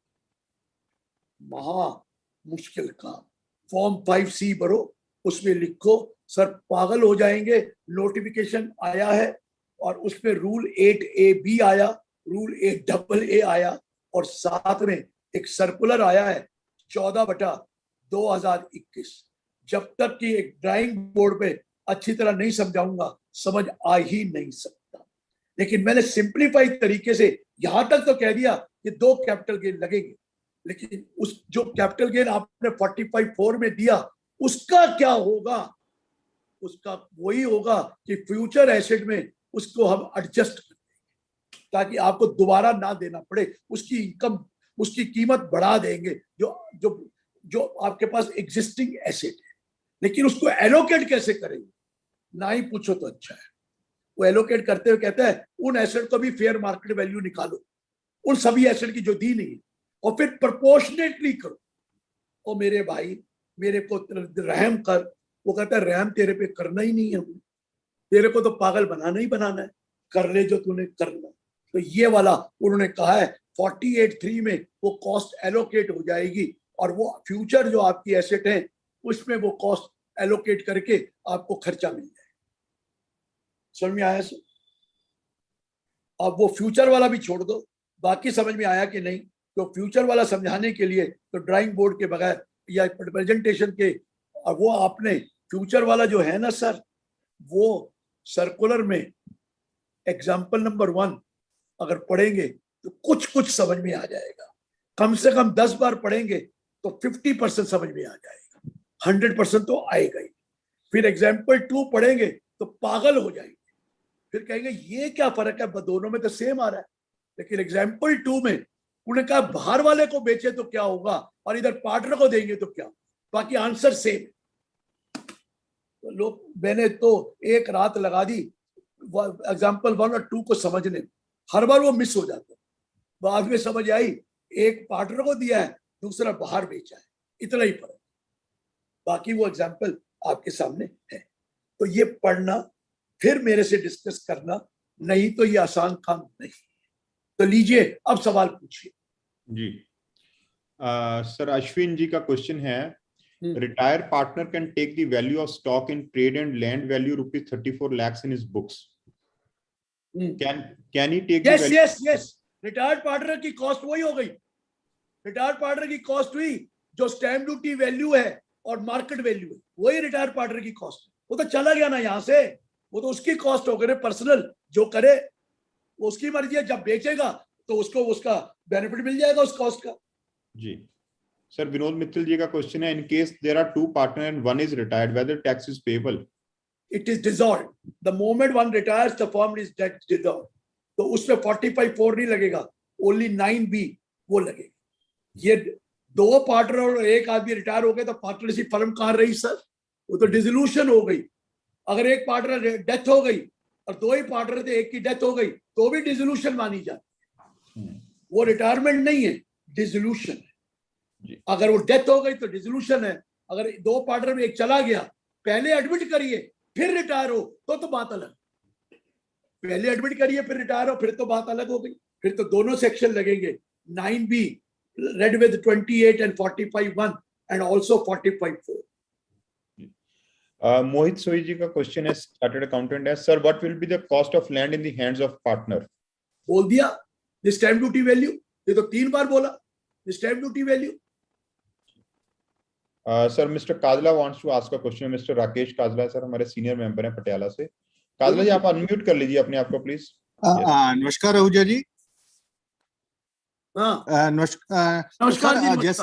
महा मुश्किल काम। फॉर्म 5C भरो, उसमें लिखो सर पागल हो जाएंगे, नोटिफिकेशन आया है और उसमें रूल 8A भी आया, रूल 8AA आया और साथ में एक सर्कुलर आया है 14/2021। जब तक कि एक ड्राइंग बोर्ड पे अच्छी तरह नहीं समझाऊंगा समझ आ ही नहीं सकता। लेकिन मैंने सिंप्लीफाइड तरीके से यहां तक तो कह दिया कि 2 कैपिटल गेन लगेंगे, लेकिन उस जो कैपिटल गेन आपने 45(4) में दिया उसका क्या होगा? उसका वही होगा कि फ्यूचर एसेट में उसको हम एडजस्ट कर देंगे ताकि आपको दोबारा ना देना पड़े, उसकी इनकम, उसकी कीमत बढ़ा देंगे जो जो जो आपके पास एग्जिस्टिंग एसेट है। लेकिन उसको एलोकेट कैसे करेंगे ना ही पूछो तो अच्छा है। वो एलोकेट करते हुए कहता है उन एसेट को भी फेयर मार्केट वैल्यू निकालो, उन सभी एसेट की जो दी नहीं है, और फिर प्रोपोर्शनेटली करो। और मेरे भाई मेरे को रहम कर। वो कहता है रहम तेरे पे करना ही नहीं है, तेरे को तो पागल बनाना ही बनाना है, कर ले जो तूने करना। तो ये वाला उन्होंने कहा है 48(3) में वो कॉस्ट एलोकेट हो जाएगी और वो फ्यूचर जो आपकी एसेट है उसमें वो कॉस्ट एलोकेट करके आपको खर्चा मिल जाएगा। समझ में आया सर? अब वो फ्यूचर वाला भी छोड़ दो, बाकी समझ में आया कि नहीं? तो फ्यूचर वाला समझाने के लिए तो ड्राइंग बोर्ड के बगैर या प्रेजेंटेशन के, और वो आपने फ्यूचर वाला जो है ना सर, वो सर्कुलर में एग्जाम्पल नंबर 1 अगर पढ़ेंगे तो कुछ कुछ समझ में आ जाएगा। कम से कम 10 बार पढ़ेंगे तो 50% समझ में आ जाएगा, 100% तो आएगा ही। फिर एग्जाम्पल 2 पढ़ेंगे तो पागल हो जाएंगे, फिर कहेंगे ये क्या फर्क है, दोनों में तो सेम आ रहा है। लेकिन एग्जाम्पल 2 में उन्होंने कहा बाहर वाले को बेचे तो क्या होगा और इधर पार्टनर को देंगे तो क्या, बाकी आंसर सेम है। तो लोग, मैंने तो एक रात लगा दी एग्जाम्पल 1 और 2 को समझने, हर बार वो मिस हो जाता। बाद में समझ आई एक पार्टनर को दिया है, दूसरा बाहर बेचा है, इतना ही फर्क, बाकी वो एग्जाम्पल आपके सामने है। तो ये पढ़ना फिर मेरे से डिस्कस करना, नहीं तो ये आसान काम नहीं। तो लीजिए अब सवाल पूछिए जी। सर अश्विन जी का क्वेश्चन है, retire partner can take the value of stock in trade and land value ₹34 lakhs in his books, can he take the value? Yes retired partner की कॉस्ट वही हो गई। रिटायर्ड पार्टनर की कॉस्ट हुई जो स्टैम्प ड्यूटी वैल्यू है और मार्केट वैल्यू है, वही रिटायर्ड पार्टनर की कॉस्ट। वो तो चला गया ना यहाँ से, वो तो उसकी कॉस्ट हो गई पर्सनल, जो करे वो उसकी मर्जी है। जब बेचेगा तो उसको उसका बेनिफिट मिल जाएगा उस कॉस्ट का। जी सर, विनोद मित्तल जी का क्वेश्चन है, in case there are 2 partner and 1 is retired, whether tax is payable? It is dissolved the moment one retires the firm is dissolved. तो उसमें 45(4) नहीं लगेगा, ओनली 9B वो लगेगा। ये 2 पार्टनर और एक आदमी रिटायर हो गए तो पार्टनरशिप फर्म कहाँ रही सर? वो तो डिसोल्यूशन हो गई। अगर एक पार्टनर डेथ हो गई और 2 ही पार्टनर थे, एक की डेथ हो गई तो भी डिसोल्यूशन मानी जाती है। वो रिटायरमेंट नहीं है, डिसोल्यूशन है। अगर वो डेथ हो गई तो डिसोल्यूशन है। अगर 2 पार्टनर में एक चला गया, पहले एडमिट करिए फिर रिटायर हो तो बात अलग। पहले एडमिट करिए फिर रिटायर हो, फिर तो बात अलग हो गई। फिर तो दोनों सेक्शन लगेंगे, 9B read with 28 and 45(1) and also 45(4). मोहित सोई जी का क्वेश्चन है, चार्टर्ड अकाउंटेंट है, sir what will be the cost of land in the hands of partner? बोल दिया स्टैम्प ड्यूटी वैल्यू, ये तो 3 बार बोला stamp duty value. Sir mister Kajla wants to ask a question, mister Rakesh Kajla sir हमारे सीनियर मेंबर हैं पटियाला से। काजला जी आप अनम्यूट कर लीजिए अपने आप को प्लीज। नमस्कार आहूजा जी। हाँ नमस्कार जी, जैसे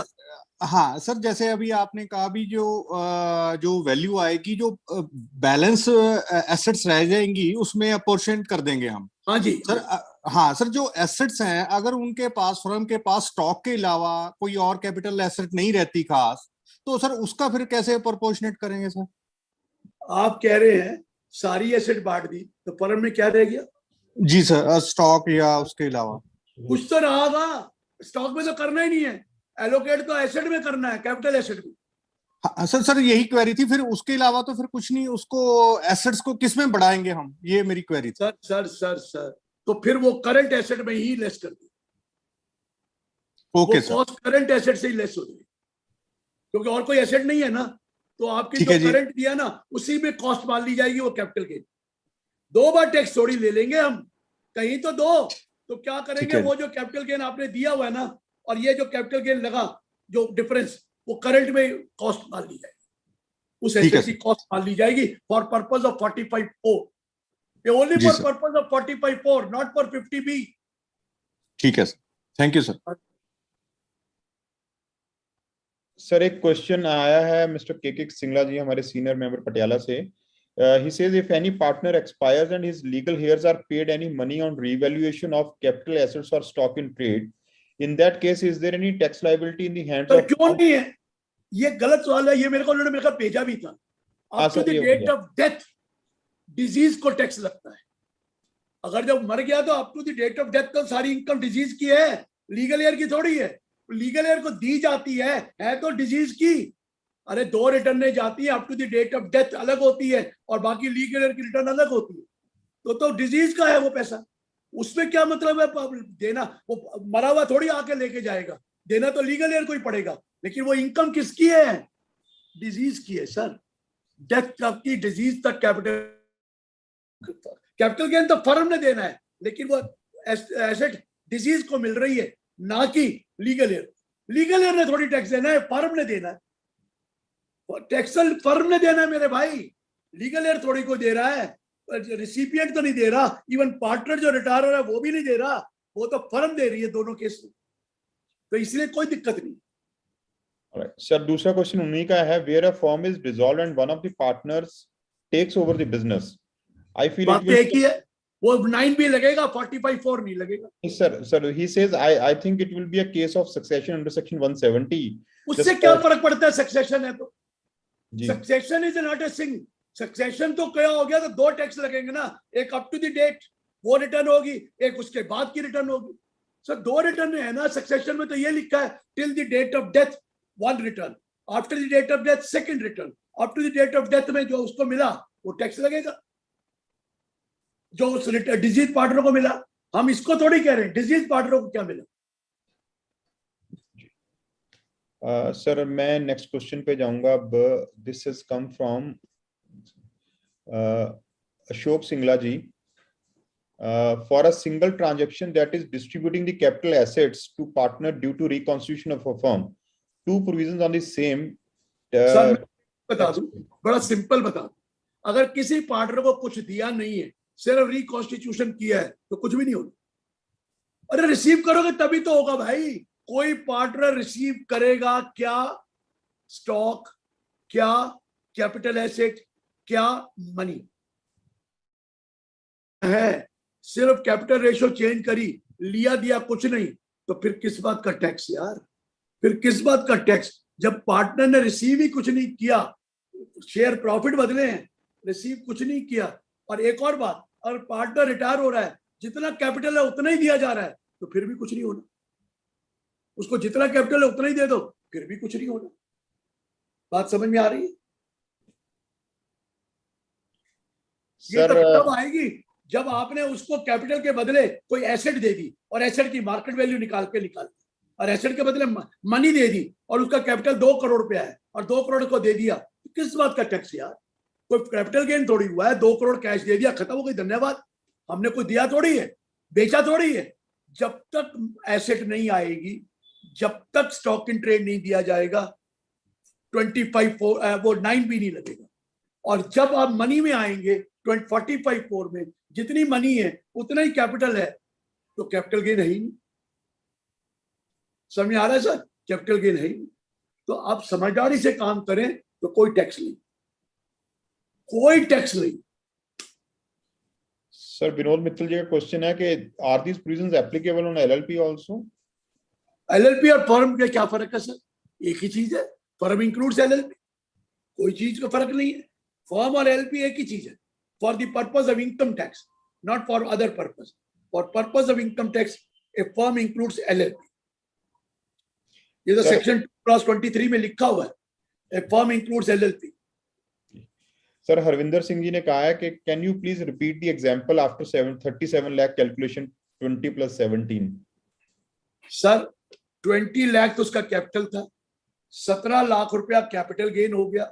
हाँ सर, जैसे अभी आपने कहा भी जो वैल्यू आएगी, जो बैलेंस एसेट्स रह जाएंगी उसमें अपोर्शन कर देंगे हम। हाँ जी सर। हाँ सर, जो एसेट्स हैं अगर उनके पास, फर्म के पास स्टॉक के अलावा कोई और कैपिटल एसेट नहीं रहती खास, तो सर उसका फिर कैसे प्रोपोर्शनेट करेंगे सर? आप कह रहे हैं सारी एसेट बांट दी तो फर्म में क्या रह गया? जी सर, स्टॉक या उसके अलावा कुछ तो रहा। स्टॉक में तो करना ही नहीं है, एलोकेट तो एसेट में करना है, कैपिटल एसेट में। हाँ, सर यही क्वेरी थी। फिर उसके अलावा तो फिर कुछ नहीं, उसको एसेट्स को किस में बढ़ाएंगे हम, ये मेरी क्वेरी थी। सर तो फिर वो करंट एसेट में ही लेस कर दी, ओके वो सर, कॉस्ट करंट एसेट से ही लेस हो जाएगी, क्योंकि और कोई एसेट नहीं है ना, तो आपकी ठीक जो है जी। करंट दिया ना उसी में कॉस्ट मान ली जाएगी, वो कैपिटल गेन। 2 बार टैक्स थोड़ी ले लेंगे हम, कहीं तो दो। तो क्या ठीक करेंगे, है। वो जो कैपिटल गेन आपने दिया हुआ है ना, और ये जो कैपिटल गेन लगा, जो डिफरेंस, वो करंट में कॉस्ट मान ली जाएगी, उस ठीक है एसेट की सर। कॉस्ट मान ली जाएगी फॉर पर्पज ऑफ 45(4). ये ओनली जी for sir, purpose of 45(4), not for 50B। ठीक है sir, thank you sir. Sir एक क्वेश्चन आया है मिस्टर के सिंगला जी, हमारे सीनियर मेंबर पटियाला से। He says if any partner expires and his legal heirs are paid any money on revaluation of capital assets or stock in trade, in that case is there any tax liability in the hands sir of? क्यों नहीं है, ये गलत सवाल है, ये मेरे को उन्होंने मेरे को भेजा भी था। हाँ अप टू सर, द ये डेट भेजा। ऑफ डेथ डिजीज को टैक्स लगता है। अगर जब मर गया तो up to the date of death तो सारी इनकम डिजीज की है, लीगल एयर की थोड़ी है। लीगल एयर को दी जाती है तो डिजीज की। अरे 2 रिटर्न जाती है, up to the date of death अलग होती है और बाकी लीगल एयर की रिटर्न अलग होती है। तो डिजीज का है वो पैसा, उसमें क्या मतलब है देना, वो मरा हुआ थोड़ी आके लेके जाएगा, देना तो लीगल एयर को ही पड़ेगा। लेकिन वो इनकम किसकी है, डिजीज की है सर। डेथ कब की, डिजीज तक कैपिटल गेन तो फर्म ने देना है, लेकिन वो एसेट डिजीज को मिल रही है, ना कि लीगल एयर। लीगल एयर ने थोड़ी टैक्स देना है, फर्म ने देना है। टैक्स फर्म ने देना है मेरे भाई, लीगल एयर थोड़ी को दे रहा है, रिसिपिएंट तो नहीं दे रहा। इवन पार्टनर जो रिटायर हो रहा है वो भी नहीं दे रहा, वो तो फर्म दे रही है दोनों केस में, तो इसलिए कोई दिक्कत नहीं। सर दूसरा क्वेश्चन उन्हीं का है, where a firm is dissolved and one of the partners takes over the business, I feel बात तो एक ही है, वो 9B लगेगा, 45(4) नहीं लगेगा। sir he says I think it will be a case of succession under section 170। उससे क्या फर्क पड़ता है, सक्सेशन है तो। जी succession is not a thing, succession तो क्या हो गया, तो 2 टैक्स लगेंगे ना, एक अप टू द डेट वो रिटर्न होगी, एक उसके बाद की रिटर्न होगी। सर 2 रिटर्न है ना, सक्सेशन में तो ये लिखा है till the date of death 1 return, after the date of death 2nd return, up to the date of death में जो उसको मिला वो टैक्स लगेगा, जो उस डिजीज पार्टनर को मिला। हम इसको थोड़ी कह रहे हैं डिजीज पार्टनर को क्या मिला। सर मैं नेक्स्ट क्वेश्चन पे जाऊंगा अब। This has come from Ashok Singla ji. For a single transaction that is distributing the capital assets to partner due to reconstitution of a firm, 2 provisions on the same sir मैं बता दूं, बड़ा सिंपल बता दूं, अगर किसी पार्टनर को कुछ दिया नहीं है, सिर्फ रिकॉन्स्टिट्यूशन किया है, तो कुछ भी नहीं होगा। अरे रिसीव करोगे तभी तो होगा भाई। कोई पार्टनर रिसीव करेगा क्या स्टॉक, क्या कैपिटल एसेट, क्या मनी है, सिर्फ कैपिटल रेशियो चेंज करी, लिया दिया कुछ नहीं, तो फिर किस बात का टैक्स यार, फिर किस बात का टैक्स। जब पार्टनर ने रिसीव ही कुछ नहीं किया, शेयर प्रॉफिट बदले हैं, रिसीव कुछ नहीं किया। और एक और बात, अगर पार्टनर रिटायर हो रहा है, जितना कैपिटल है उतना ही दिया जा रहा है, तो फिर भी कुछ नहीं होना। उसको जितना कैपिटल है उतना ही दे दो, फिर भी कुछ नहीं होना। बात समझ में आ रही है? ये तो तब आएगी जब आपने उसको कैपिटल के बदले कोई एसेट दे दी और एसेट की मार्केट वैल्यू निकाल दी, और एसेट के बदले मनी दे दी और उसका कैपिटल 2 करोड़ रुपया है और 2 करोड़ को दे दिया, तो किस बात का टैक्स यार। कोई कैपिटल गेन थोड़ी हुआ है, 2 करोड़ कैश दे दिया, खत्म हो गई, धन्यवाद। हमने कोई दिया थोड़ी है, बेचा थोड़ी है। जब तक एसेट नहीं आएगी, जब तक स्टॉक इन ट्रेड नहीं दिया जाएगा, 25(4) वो 9B नहीं लगेगा। और जब आप मनी में आएंगे 45(4) में जितनी मनी है उतना ही कैपिटल है, तो कैपिटल गेन है ही नहीं। समझ आ रहा है सर? कैपिटल गेन है ही नहीं। तो आप समझदारी से काम करें तो कोई टैक्स नहीं, कोई टैक्स नहीं। सर विनोद मित्तल जी का क्वेश्चन है कि are these provisions applicable on LLP also? LLP और फर्म का क्या फर्क है सर? एक ही चीज है, फर्म इंक्लूड्स एलएलपी, कोई चीज का फर्क नहीं है। फर्म और एलएलपी एक ही चीज है, for the purpose of income tax, not for other purpose. For purpose of income tax A firm includes LLP. ये तो सेक्शन 23 में लिखा हुआ है, A firm includes LLP. Sir Harvinder Singh ji ने कहा है कि can you please repeat the example after 37 lakh calculation 20 + 17. Sir 20 lakh तो उसका कैपिटल था, 17 लाख रुपया कैपिटल गेन हो गया,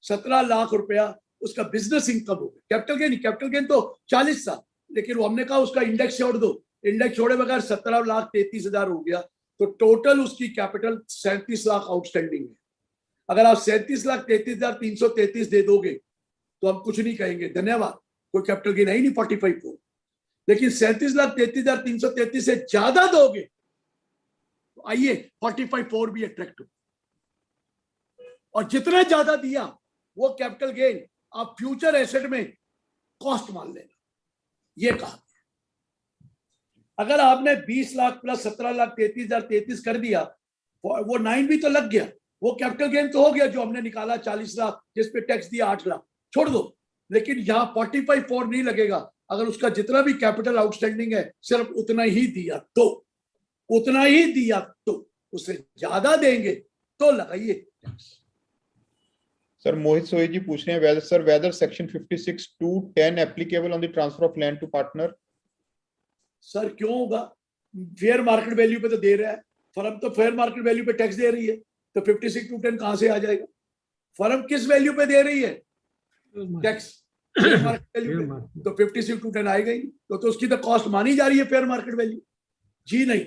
17 लाख रुपया उसका बिजनेस इनकम हो गया। कैपिटल गेन तो 40 था, लेकिन वो हमने कहा उसका इंडेक्स छोड़ दो, इंडेक्स छोड़े बगैर 17,33,000 हो गया, तो टोटल उसकी कैपिटल 37 लाख आउटस्टैंडिंग है। अगर आप 37,33,333 दे दोगे तो हम कुछ नहीं कहेंगे, धन्यवाद, कोई कैपिटल गेन है ही नहीं 45 को। लेकिन 37,33,333 से ज्यादा दोगे तो आइए 45 भी अट्रैक्ट हो, और जितना ज्यादा दिया वो कैपिटल गेन आप फ्यूचर एसेट में कॉस्ट मान लेना, ये कहा। अगर आपने 20 लाख प्लस 17,33,033 कर दिया, वो 9 भी तो लग गया, वो कैपिटल गेन तो हो गया जो हमने निकाला 40 लाख, जिसपे टैक्स दिया 8 लाख, छोड़ दो। लेकिन यहाँ 45 नहीं लगेगा अगर उसका जितना भी कैपिटल आउटस्टैंडिंग है सिर्फ उतना ही दिया तो, उतना ही दिया तो, उससे ज्यादा देंगे तो लगाइए टैक्स। सर मोहित सोही जी पूछ रहे हैं whether section 56(2)(10 applicable on the transfer of land to partner. Sir क्यों होगा, फेयर मार्केट वैल्यू पे तो दे रहा है, फर्म तो फेयर मार्केट वैल्यू पे टैक्स दे रही है, तो 56(2)(10 कहां से आ जाएगा? फर्म किस वैल्यू पे दे रही है टैक्स? फेयर मार्केट वैल्यू पे, तो 56(2)(10 आएगा ही, तो उसकी तो कॉस्ट मानी जा रही है फेयर मार्केट वैल्यू। जी नहीं,